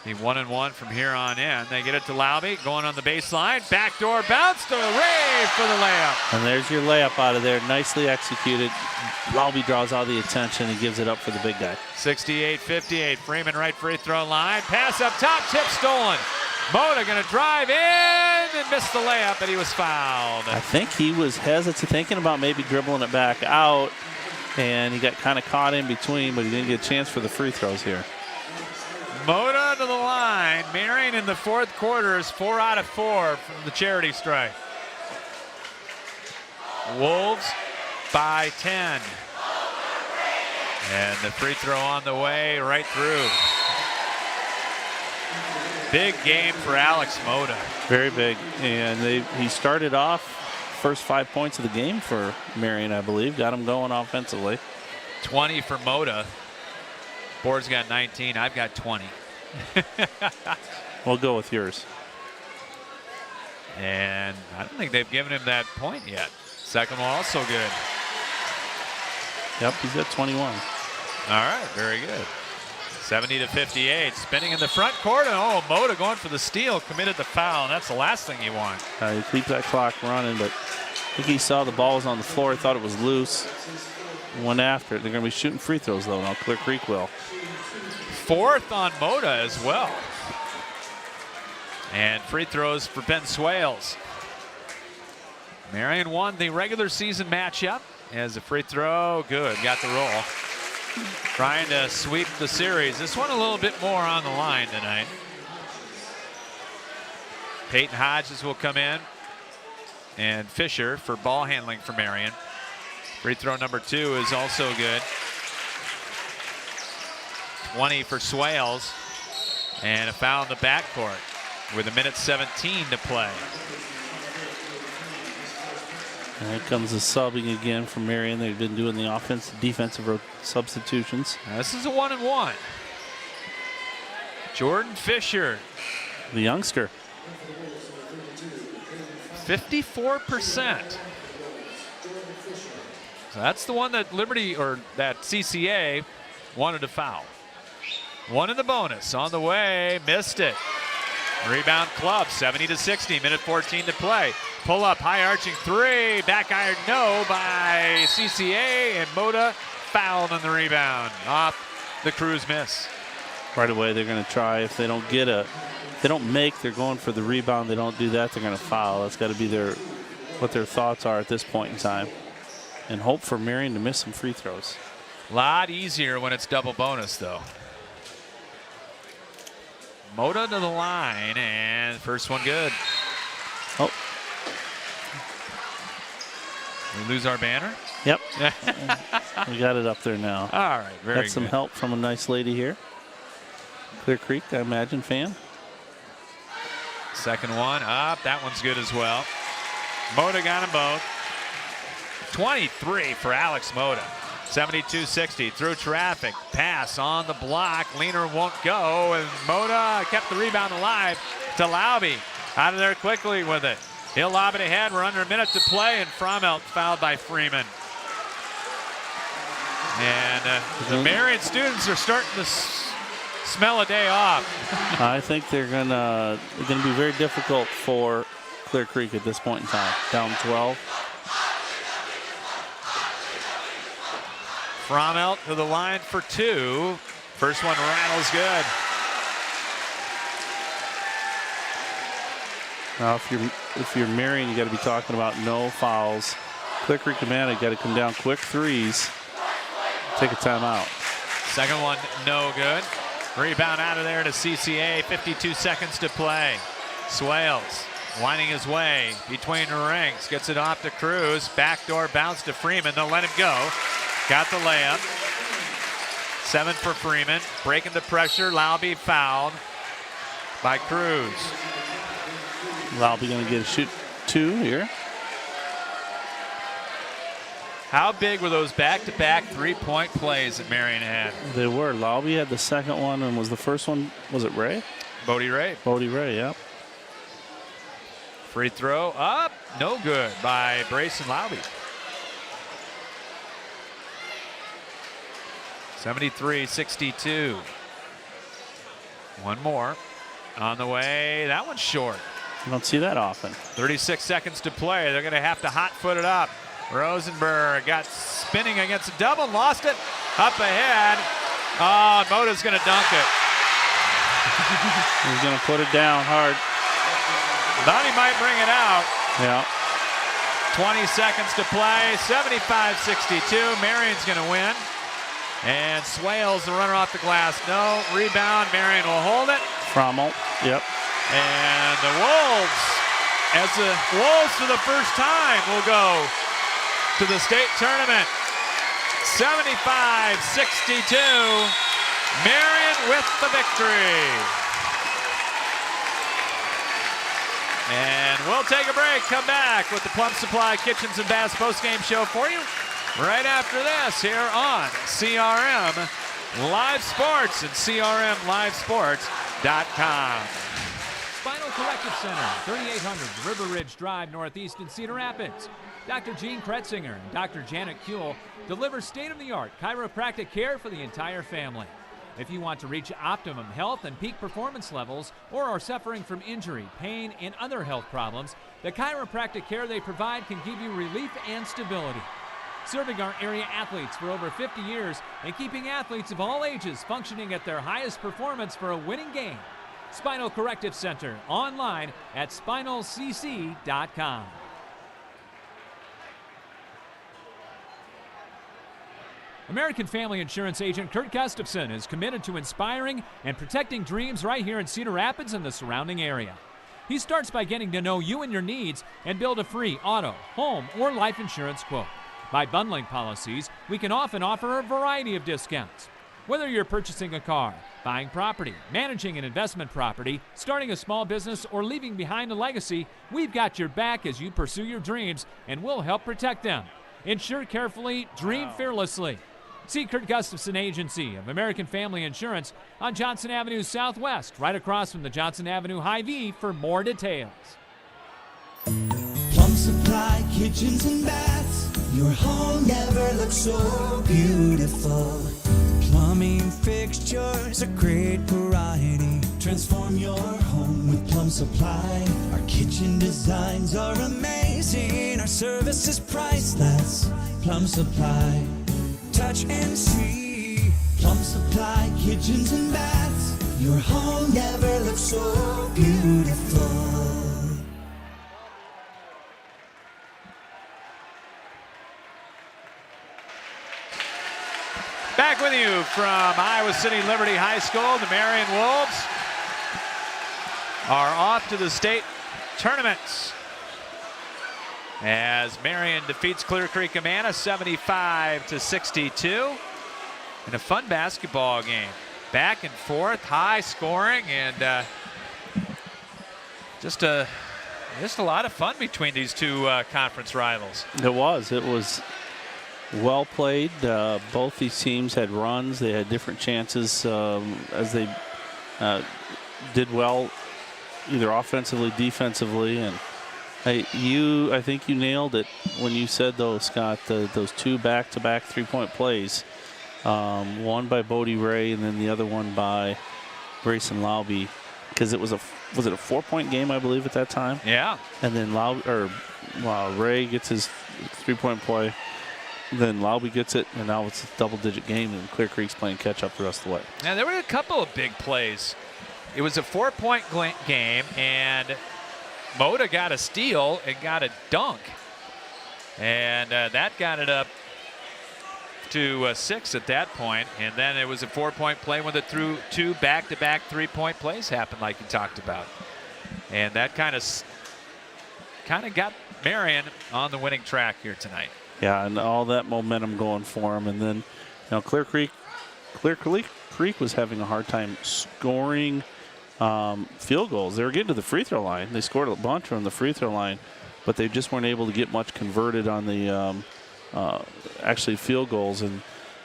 The 1-and-1 from here on in. They get it to Laube, going on the baseline. Backdoor bounce to Ray for the layup. And there's your layup out of there. Nicely executed. Laube draws all the attention and gives it up for the big guy. 68-58. Freeman right free throw line. Pass up top, tip stolen. Mota going to drive in and miss the layup, but he was fouled. I think he was hesitant, thinking about maybe dribbling it back out, and he got kind of caught in between, but he didn't get a chance for the free throws here. Mota to the line. Marion in the fourth quarter is 4 out of 4 from the charity strike. Wolves by 10. And the free throw on the way right through. Big game for Alex Mota. Very big. And he started off first 5 points of the game for Marion, I believe. Got him going offensively. 20 for Mota. Board's got 19. I've got 20. We'll go with yours. And I don't think they've given him that point yet. Second one also good. Yep, he's at 21. All right, very good. 70-58. Spinning in the front court. And Mota going for the steal. Committed the foul. And that's the last thing you want. You keep that clock running, but I think he saw the ball was on the floor. He thought it was loose. Went after it. They're going to be shooting free throws, though. Now Clear Creek will. Fourth on Mota as well. And free throws for Ben Swales. Marion won the regular season matchup as a free throw. Good. Got the roll. Trying to sweep the series. This one a little bit more on the line tonight. Peyton Hodges will come in. And Fisher for ball handling for Marion. Free throw number 2 is also good. 20 for Swales. And a foul in the backcourt with 1:17 to play. And here comes the subbing again from Marion. They've been doing the defensive substitutions. This is a 1-and-1. Jordan Fisher. The youngster. 54%. So that's the one that that CCA wanted to foul. One in the bonus on the way, missed it. Rebound Club, 70-60, 1:14 to play. Pull up, high arching 3, back iron no by CCA, and Mota fouled on the rebound off the Cruz miss. Right away, they're going to try. If they don't make, they're going for the rebound. They don't do that, they're going to foul. That's got to be what their thoughts are at this point in time. And hope for Marion to miss some free throws. A lot easier when it's double bonus, though. Mota to the line, and first one good. Oh. We lose our banner? Yep. We got it up there now. All right, very good. Got some help from a nice lady here. Clear Creek, I imagine, fan. Second one up. That one's good as well. Mota got them both. 23 for Alex Mota. 72-60 through traffic. Pass on the block. Leaner won't go. And Mota kept the rebound alive to Laube. Out of there quickly with it. He'll lob it ahead. We're under a minute to play. And Fromelt fouled by Freeman. And the Marion students are starting to smell a day off. I think they're gonna be very difficult for Clear Creek at this point in time. Down 12. Fromelt to the line for two. First one rattles good. Now, if you're Marion, you got to be talking about no fouls. Clear Creek-Amana got to come down quick threes. Take a timeout. Second one, no good. Rebound out of there to CCA. 52 seconds to play. Swales winding his way between the rings. Gets it off to Cruz. Backdoor bounce to Freeman. They'll let him go. Got the layup. 7 for Freeman. Breaking the pressure. Laube fouled by Cruz. Laube going to get a shoot 2 here. How big were those back-to-back three-point plays that Marion had? They were. Laube had the second one, and was the first one, was it Ray? Bodie Ray. Bodie Ray, yep. Free throw up. No good by Brayson Laube. 73-62. One more on the way. That one's short. You don't see that often. 36 seconds to play. They're going to have to hot-foot it up. Rosenberg got spinning against a double, lost it. Up ahead. Oh, Mota's going to dunk it. He's going to put it down hard. Thought he might bring it out. Yeah. 20 seconds to play. 75-62. Marion's going to win. And Swales, the runner off the glass. No. Rebound. Marion will hold it. Frommel. Yep. And the Wolves, as the Wolves for the first time, will go to the state tournament. 75-62. Marion with the victory. And we'll take a break. Come back with the Plum Supply Kitchens and Baths postgame show for you right after this here on CRM Live Sports and CRMLiveSports.com. Spinal Corrective Center, 3800 River Ridge Drive, Northeast in Cedar Rapids. Dr. Gene Kretzinger and Dr. Janet Kuehl deliver state-of-the-art chiropractic care for the entire family. If you want to reach optimum health and peak performance levels, or are suffering from injury, pain, and other health problems, the chiropractic care they provide can give you relief and stability. Serving our area athletes for over 50 years and keeping athletes of all ages functioning at their highest performance for a winning game. Spinal Corrective Center, online at spinalcc.com. American Family Insurance agent Kurt Gustafson is committed to inspiring and protecting dreams right here in Cedar Rapids and the surrounding area. He starts by getting to know you and your needs and build a free auto, home, or life insurance quote. By bundling policies, we can often offer a variety of discounts. Whether you're purchasing a car, buying property, managing an investment property, starting a small business, or leaving behind a legacy, we've got your back as you pursue your dreams, and we'll help protect them. Insure carefully, dream fearlessly. See Kurt Gustafson Agency of American Family Insurance on Johnson Avenue Southwest, right across from the Johnson Avenue Hy-Vee for more details. Plum Supply Kitchens and Baths. Your home never looks so beautiful. Plumbing fixtures, a great variety. Transform your home with Plum Supply. Our kitchen designs are amazing. Our service is priceless. Plum Supply. Touch and see. Plum Supply Kitchens and Baths. Your home never looks so beautiful. Back with you from Iowa City Liberty High School. The Marion Wolves are off to the state tournaments. as Marion defeats Clear Creek-Amana 75-62 in a fun basketball game. Back and forth, high scoring, and just a lot of fun between these two conference rivals. It was well played. Both these teams had runs. They had different chances as they did well, either offensively, defensively, and I think you nailed it when you said those, Scott. Those two back-to-back three-point plays, one by Bodie Ray and then the other one by Grayson Laube, because was it a 4-point game, I believe, at that time? Yeah. And then Ray gets his three-point play. Then Laube gets it, and now it's a double-digit game, and Clear Creek's playing catch-up the rest of the way. Now, there were a couple of big plays. It was a 4-point game, and Mota got a steal and got a dunk. And that got it up to 6 at that point. And then it was a 4-point play when the two back-to-back three-point plays happened, like you talked about. And that kind of got Marion on the winning track here tonight. Yeah, and all that momentum going for them. And then, Clear Creek was having a hard time scoring field goals. They were getting to the free throw line. They scored a bunch from the free throw line, but they just weren't able to get much converted on the actually field goals. And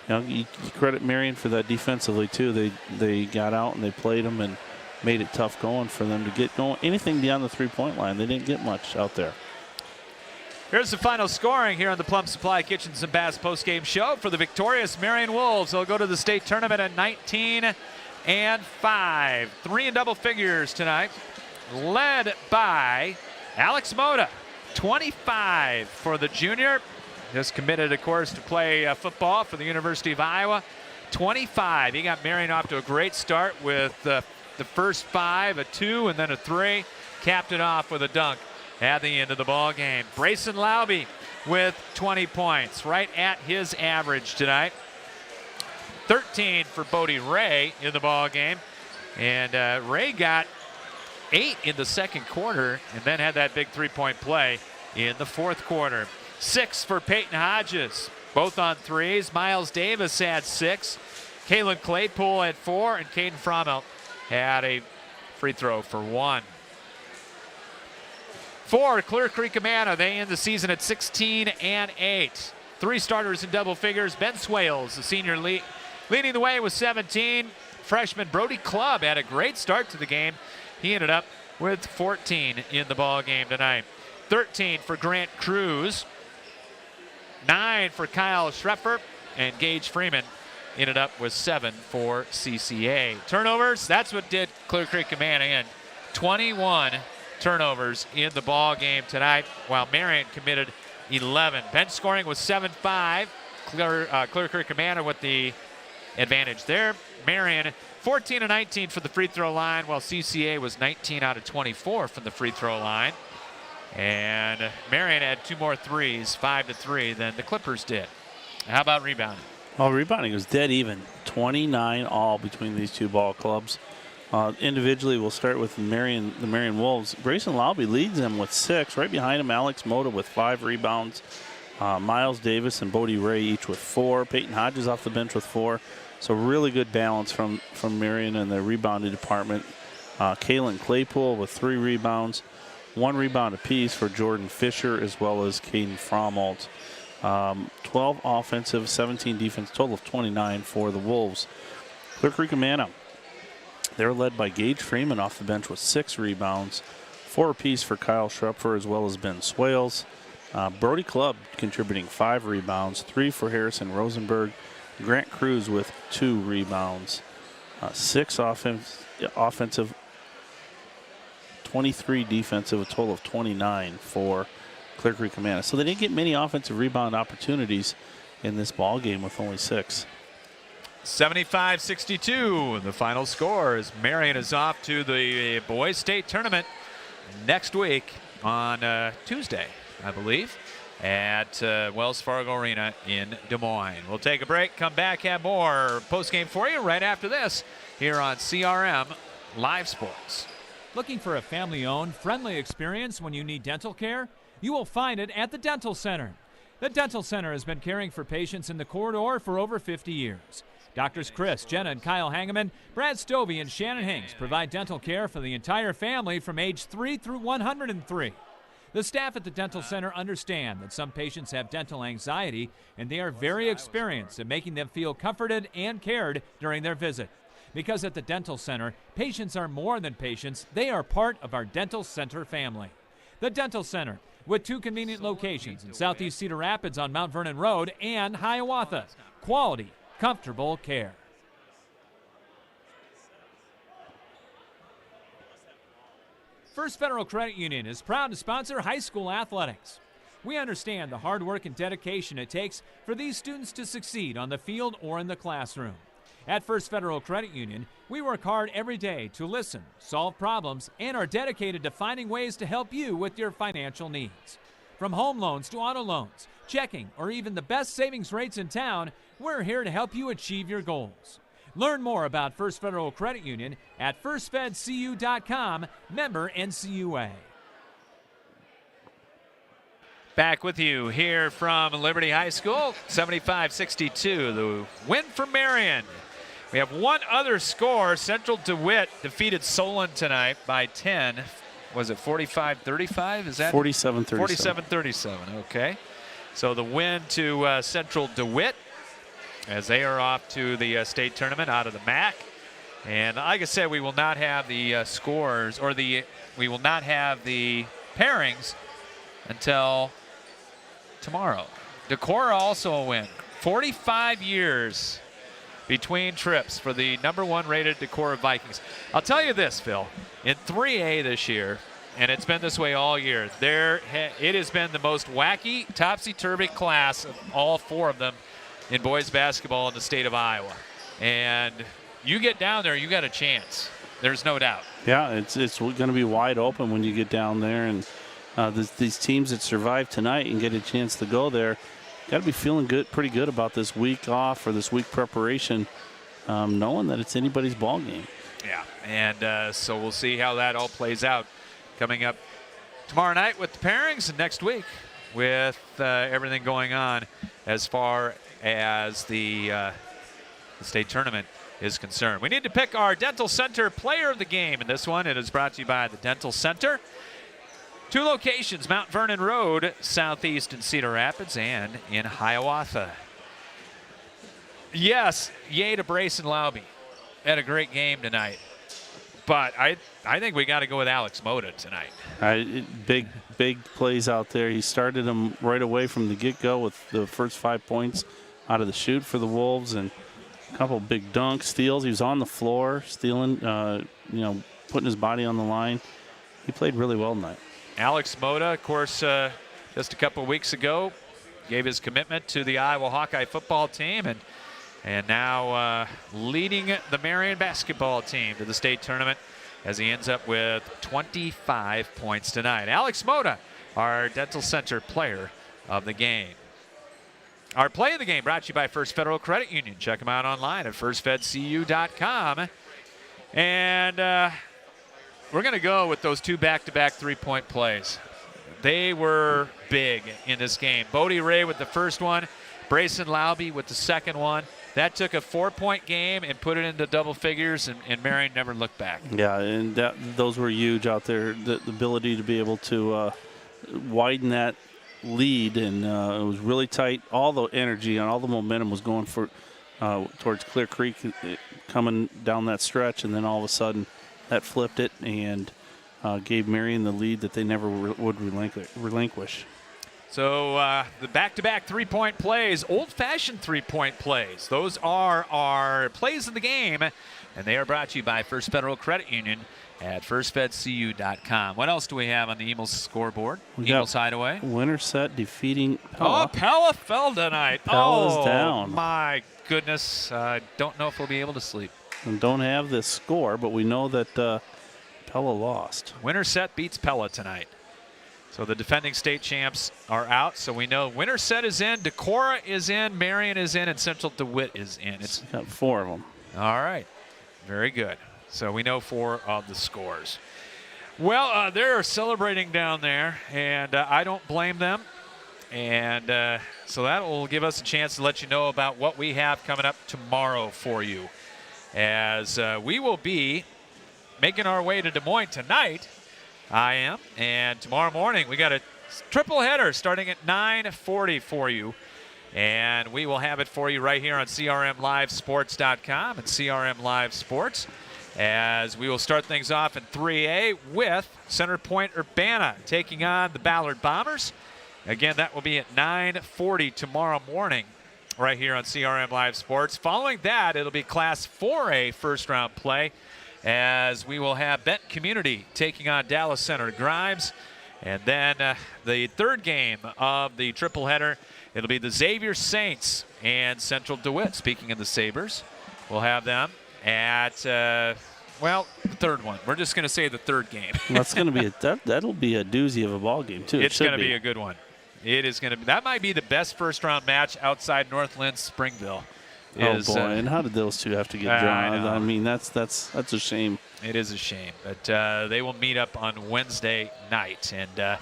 you credit Marion for that defensively too. They got out and they played them and made it tough going for them to get going. Anything beyond the 3-point line, they didn't get much out there. Here's the final scoring here on the Plum Supply Kitchens and Baths postgame show for the victorious Marion Wolves. They'll go to the state tournament at 19-5. 3 in double figures tonight, led by Alex Mota, 25 for the junior. Just committed, of course, to play football for the University of Iowa. 25. He got Marion off to a great start with the first 5, a 2, and then a 3. Capped it off with a dunk at the end of the ball game. Grayson Laube with 20 points, right at his average tonight. 13 for Bodie Ray in the ball game, and Ray got 8 in the second quarter, and then had that big 3-point play in the fourth quarter. 6 for Peyton Hodges, both on threes. Miles Davis had 6. Kalen Claypool had 4, and Caden Frommelt had a free throw for 1. For Clear Creek-Amana, they end the season at 16-8. 3 starters in double figures. Ben Swales, the senior leading the way with 17. Freshman Brody Clubb had a great start to the game. He ended up with 14 in the ball game tonight. 13 for Grant Cruz. 9 for Kyle Schreffer. And Gage Freeman ended up with 7 for CCA. Turnovers, that's what did Clear Creek-Amana in. 21 turnovers in the ball game tonight, while Marion committed 11. Bench scoring was 7-5. Clear Creek-Amana with the advantage there. Marion 14 of 19 for the free throw line, while CCA was 19 out of 24 from the free throw line. And Marion had 2 more threes, 5-3, than the Clippers did. How about rebounding? Well, rebounding was dead even. 29 all between these two ball clubs. Individually, we'll start with the Marion Wolves. Grayson Laube leads them with 6. Right behind him, Alex Mota with 5 rebounds. Miles Davis and Bodie Ray each with 4. Peyton Hodges off the bench with 4. So really good balance from Marion in the rebounding department. Kalen Claypool with 3 rebounds. 1 rebound apiece for Jordan Fisher as well as Caden Frommelt. 12 offensive, 17 defense, total of 29 for the Wolves. Clear Creek-Amana, they're led by Gage Freeman off the bench with 6 rebounds, 4 apiece for Kyle Schrepfer as well as Ben Swales. Brody Clubb contributing 5 rebounds, 3 for Harrison Rosenberg. Grant Cruz with 2 rebounds, 6 offensive, 23 defensive, a total of 29 for Clear Creek-Amana. So they didn't get many offensive rebound opportunities in this ball game with only 6. 75-62, the final score as Marion is off to the boys state tournament next week on Tuesday, I believe, at Wells Fargo Arena in Des Moines. We'll take a break, come back, have more postgame for you right after this here on CRM Live Sports. Looking for a family-owned, friendly experience when you need dental care? You will find it at the Dental Center. The Dental Center has been caring for patients in the corridor for over 50 years. Doctors Chris, Jenna, and Kyle Hangeman, Brad Stovey, and Shannon Hinks provide dental care for the entire family from age 3 through 103. The staff at the Dental Center understand that some patients have dental anxiety, and they are very experienced in making them feel comforted and cared during their visit. Because at the Dental Center, patients are more than patients, they are part of our Dental Center family. The Dental Center, with 2 convenient locations in Southeast Cedar Rapids on Mount Vernon Road and Hiawatha. Quality, comfortable care. First Federal Credit Union is proud to sponsor high school athletics. We understand the hard work and dedication it takes for these students to succeed on the field or in the classroom. At First Federal Credit Union, we work hard every day to listen, solve problems, and are dedicated to finding ways to help you with your financial needs. From home loans to auto loans, checking, or even the best savings rates in town, we're here to help you achieve your goals. Learn more about First Federal Credit Union at firstfedcu.com, member NCUA. Back with you here from Liberty High School, 75-62, the win for Marion. We have one other score. Central DeWitt defeated Solon tonight by 10. Was it 45-35? Is that 47-37. 47-37, okay. So the win to Central DeWitt as they are off to the state tournament out of the MAC. And like I said, we will not have the scores, or we will not have the pairings until tomorrow. Decorah also a win. 45 years between trips for the #1 rated Decorah Vikings. I'll tell you this, Phil. In 3A this year, and it's been this way all year, it has been the most wacky, topsy-turvy class of all 4 of them in boys basketball in the state of Iowa. And you get down there, you got a chance. There's no doubt. Yeah, it's going to be wide open when you get down there. And these teams that survive tonight and get a chance to go there got to be feeling pretty good about this week off or this week preparation, knowing that it's anybody's ball game. Yeah, and so we'll see how that all plays out coming up tomorrow night with the pairings, and next week with everything going on as far as the state tournament is concerned. We need to pick our Dental Center player of the game, and this one, it is brought to you by the Dental Center. 2 locations, Mount Vernon Road, southeast in Cedar Rapids, and in Hiawatha. Yes, yay to Brayson Laube. Had a great game tonight. But I think we got to go with Alex Mota tonight. Big plays out there. He started them right away from the get-go with the first 5 points out of the chute for the Wolves, and a couple big dunks, steals. He was on the floor, stealing, putting his body on the line. He played really well tonight. Alex Mota, of course, just a couple weeks ago, gave his commitment to the Iowa Hawkeye football team, and now leading the Marion basketball team to the state tournament as he ends up with 25 points tonight. Alex Mota, our Dental Center player of the game. Our play of the game brought to you by First Federal Credit Union. Check them out online at firstfedcu.com. And we're going to go with those 2 back-to-back 3-point plays. They were big in this game. Bodie Ray with the first one, Brayson Laube with the second one. That took a 4-point game and put it into double figures, and Marion never looked back. Yeah, and those were huge out there. The ability to be able to widen that lead, and it was really tight. All the energy and all the momentum was going towards Clear Creek coming down that stretch, and then all of a sudden that flipped it and gave Marion the lead that they never would relinquish. So the back-to-back 3-point plays, old-fashioned 3-point plays. Those are our plays of the game, and they are brought to you by First Federal Credit Union at firstfedcu.com. What else do we have on the Eagles scoreboard? Eagles Hideaway. Winterset defeating Pella. Oh, Pella fell tonight. Pella's down. My goodness. Don't know if we'll be able to sleep. And don't have this score, but we know that Pella lost. Winterset beats Pella tonight. So the defending state champs are out. So we know Winterset is in, Decorah is in, Marion is in, and Central DeWitt is in. It's got 4 of them. All right. Very good. So we know 4 of the scores. Well, they're celebrating down there, and I don't blame them. And so that will give us a chance to let you know about what we have coming up tomorrow for you. As we will be making our way to Des Moines tonight, I am. And tomorrow morning, we got a triple header starting at 9:40 for you. And we will have it for you right here on CRMLiveSports.com and CRM Live Sports. As we will start things off in 3A with Center Point Urbana taking on the Ballard Bombers. Again, that will be at 9:40 tomorrow morning right here on CRM Live Sports. Following that, it'll be Class 4A first-round play as we will have Benton Community taking on Dallas Center Grimes. And then the third game of the triple header, it'll be the Xavier Saints and Central DeWitt. Speaking of the Sabres, we'll have them at, the third one. We're just going to say the third game. That's going to be that'll be a doozy of a ball game, too. It's going to be a good one. It is going to be. That might be the best first-round match outside Northland Springville. Oh, boy. And how did those two have to get drawn? I mean, that's a shame. It is a shame. But they will meet up on Wednesday night. And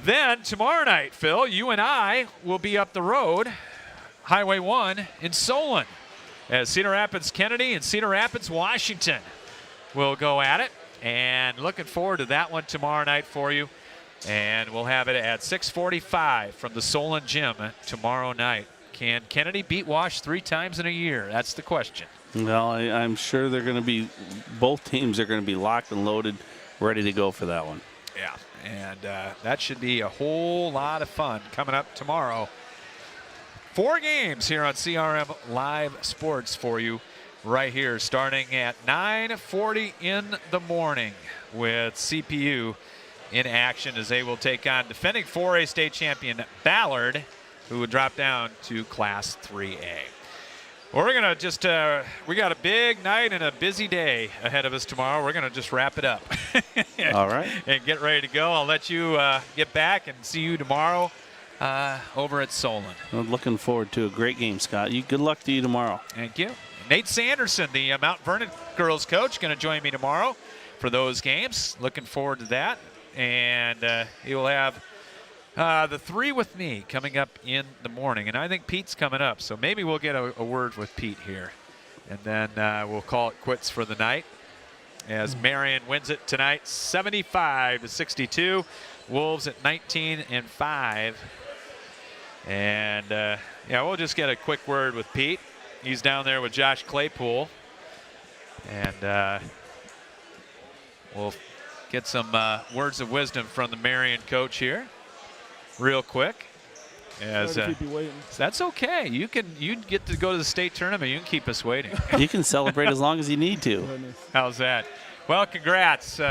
then tomorrow night, Phil, you and I will be up the road, Highway 1 in Solon, as Cedar Rapids Kennedy and Cedar Rapids Washington will go at it. And looking forward to that one tomorrow night for you. And we'll have it at 6:45 from the Solon Gym tomorrow night. Can Kennedy beat Wash 3 times in a year? That's the question. Well, I'm sure they're going to be, both teams are going to be locked and loaded, ready to go for that one. Yeah, and that should be a whole lot of fun coming up tomorrow. 4 games here on CRM Live Sports for you right here, starting at 9:40 in the morning with CPU in action as they will take on defending 4A state champion Ballard, who would drop down to Class 3A. Well, we're going to just, we got a big night and a busy day ahead of us tomorrow. We're going to just wrap it up. All right. And get ready to go. I'll let you get back and see you tomorrow over at Solon. I'm looking forward to a great game, Scott. Good luck to you tomorrow. Thank you. Nate Sanderson, the Mount Vernon girls coach, going to join me tomorrow for those games. Looking forward to that. And he will have the 3 with me coming up in the morning. And I think Pete's coming up, so maybe we'll get a word with Pete here. And then we'll call it quits for the night as Marion wins it tonight 75-62. Wolves at 19-5. And, we'll just get a quick word with Pete. He's down there with Josh Claypool. And we'll get some words of wisdom from the Marion coach here real quick. As, keep you waiting. That's okay. You get to go to the state tournament. You can keep us waiting. You can celebrate as long as you need to. How's that? Well, congrats. Who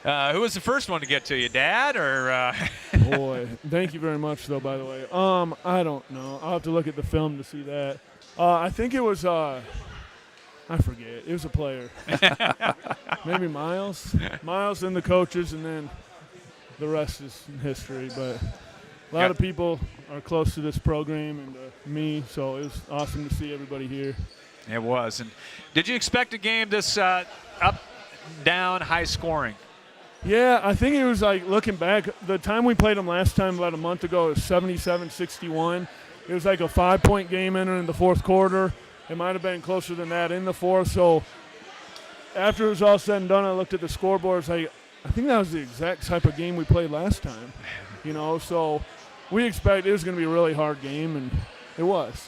was the first one to get to you, Dad or? Boy, thank you very much, though. By the way, I don't know. I'll have to look at the film to see that. I think it was. I forget. It was a player. Maybe Miles. Miles and the coaches, and then the rest is history. But a lot of people are close to this program and me, so it was awesome to see everybody here. It was. And did you expect a game this up, down, high scoring? Yeah, I think it was like looking back, the time we played them last time about a month ago, it was 77-61. It was like a 5-point game entering the fourth quarter. It might have been closer than that in the fourth. So after it was all said and done, I looked at the scoreboard. I was like, I think that was the exact type of game we played last time. So we expected it was going to be a really hard game, and it was.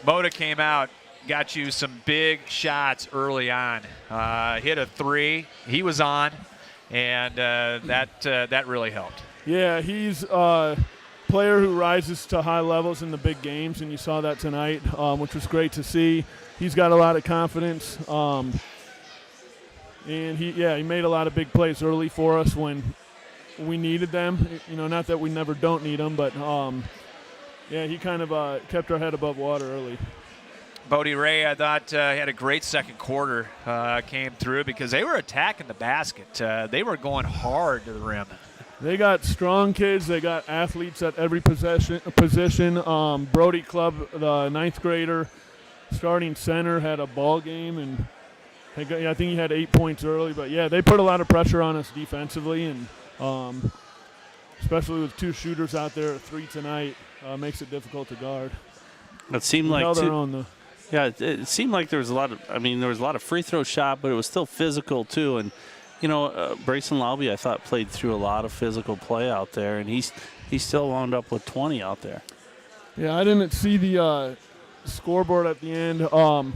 Mota came out, got you some big shots early on. Hit a 3. He was on, and that really helped. Yeah, he's player who rises to high levels in the big games, and you saw that tonight, which was great to see. He's got a lot of confidence, and he made a lot of big plays early for us when we needed them. Not that we never don't need them, but he kind of kept our head above water early. Bodie Ray, I thought, had a great second quarter, came through because they were attacking the basket. They were going hard to the rim. They got strong kids. They got athletes at every position. Brody Clubb, the 9th grader, starting center, had a ball game, and I think he had 8 points early. But, yeah, they put a lot of pressure on us defensively, and especially with 2 shooters out there at 3 tonight, makes it difficult to guard. It seemed like it seemed like there was a lot of free throw shot, but it was still physical too. And Brayson Laube, I thought, played through a lot of physical play out there, and he still wound up with 20 out there. Yeah, I didn't see the scoreboard at the end. From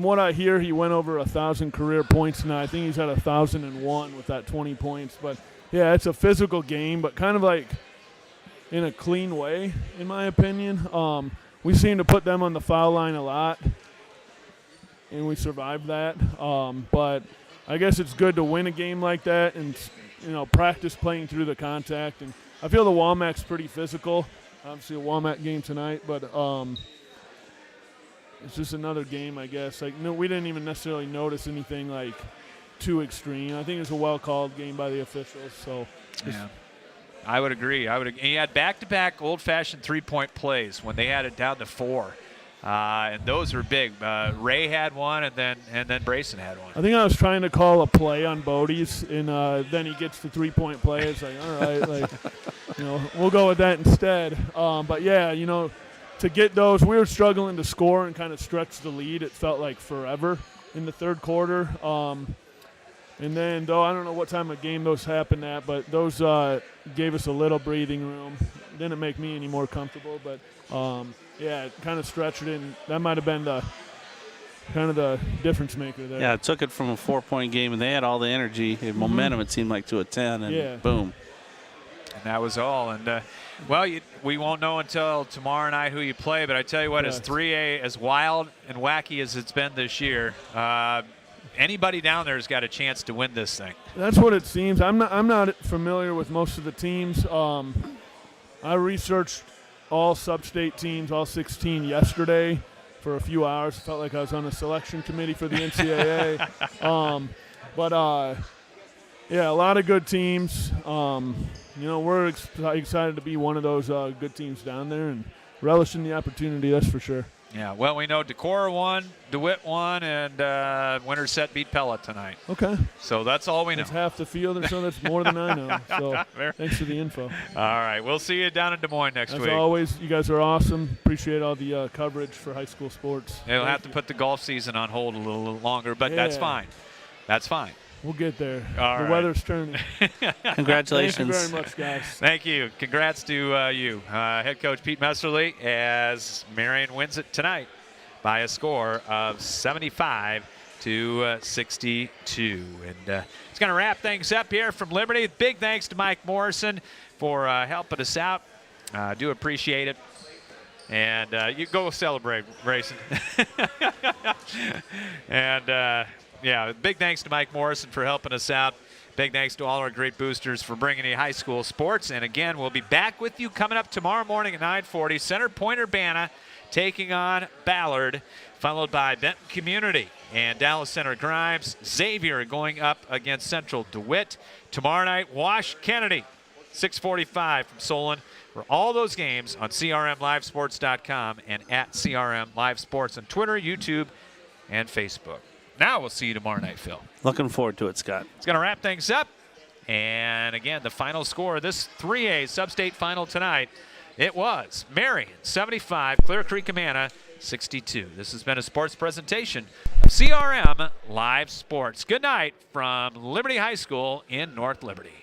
what I hear, he went over 1,000 career points tonight. I think he's at 1,001 with that 20 points. But yeah, it's a physical game, but kind of like in a clean way, in my opinion. We seem to put them on the foul line a lot, and we survived that. But I guess it's good to win a game like that and, practice playing through the contact. And I feel the Womac's pretty physical. Obviously a Womack game tonight, but it's just another game, I guess. We didn't even necessarily notice anything like too extreme. I think it was a well-called game by the officials. So yeah. I would agree. He had back-to-back old-fashioned three-point plays when they had it down to 4, and those were big. Ray had one, and then Brayson had one. I think I was trying to call a play on Bodie's, and then he gets the three-point play. It's like, all right, we'll go with that instead. But yeah, to get those, we were struggling to score and kind of stretch the lead. It felt like forever in the third quarter. And then, though, I don't know what time of game those happened at, but those gave us a little breathing room. Didn't make me any more comfortable, but, yeah, it kind of stretched it, and that might have been the difference maker there. Yeah, it took it from a 4-point game, and they had all the energy and momentum, it seemed like, to a 10, and boom. And that was all. And, we won't know until tomorrow night who you play, but I tell you what, as 3A, as wild and wacky as it's been this year, anybody down there has got a chance to win this thing. That's what it seems. I'm not familiar with most of the teams. I researched all Substate teams, all 16 yesterday for a few hours. Felt like I was on a selection committee for the NCAA. Yeah, a lot of good teams. We're excited to be one of those good teams down there and relishing the opportunity, that's for sure. Yeah, well, we know Decorah won, DeWitt won, and Winterset beat Pella tonight. Okay. So that's all we know. That's half the field, and so that's more than I know. So thanks for the info. All right, we'll see you down in Des Moines next week. As always, you guys are awesome. Appreciate all the coverage for high school sports. They'll have to put the golf season on hold a little longer, but that's fine. That's fine. We'll get there. All the weather's turning. Congratulations. Thank you very much, guys. Thank you. Congrats to you. Head coach Pete Messerly, as Marion wins it tonight by a score of 75-62. And it's going to wrap things up here from Liberty. Big thanks to Mike Morrison for helping us out. Do appreciate it. And you go celebrate, Grayson. And yeah, big thanks to Mike Morrison for helping us out. Big thanks to all our great boosters for bringing you high school sports. And again, we'll be back with you coming up tomorrow morning at 9:40. Center Point Urbana taking on Ballard, followed by Benton Community and Dallas Center Grimes. Xavier going up against Central DeWitt. Tomorrow night, Wash Kennedy, 6:45 from Solon. For all those games on CRMLiveSports.com and at CRM Live Sports on Twitter, YouTube, and Facebook. Now we'll see you tomorrow night, Phil. Looking forward to it, Scott. It's going to wrap things up. And again, the final score of this 3A Substate final tonight, it was Marion 75, Clear Creek-Amana 62. This has been a sports presentation of CRM Live Sports. Good night from Liberty High School in North Liberty.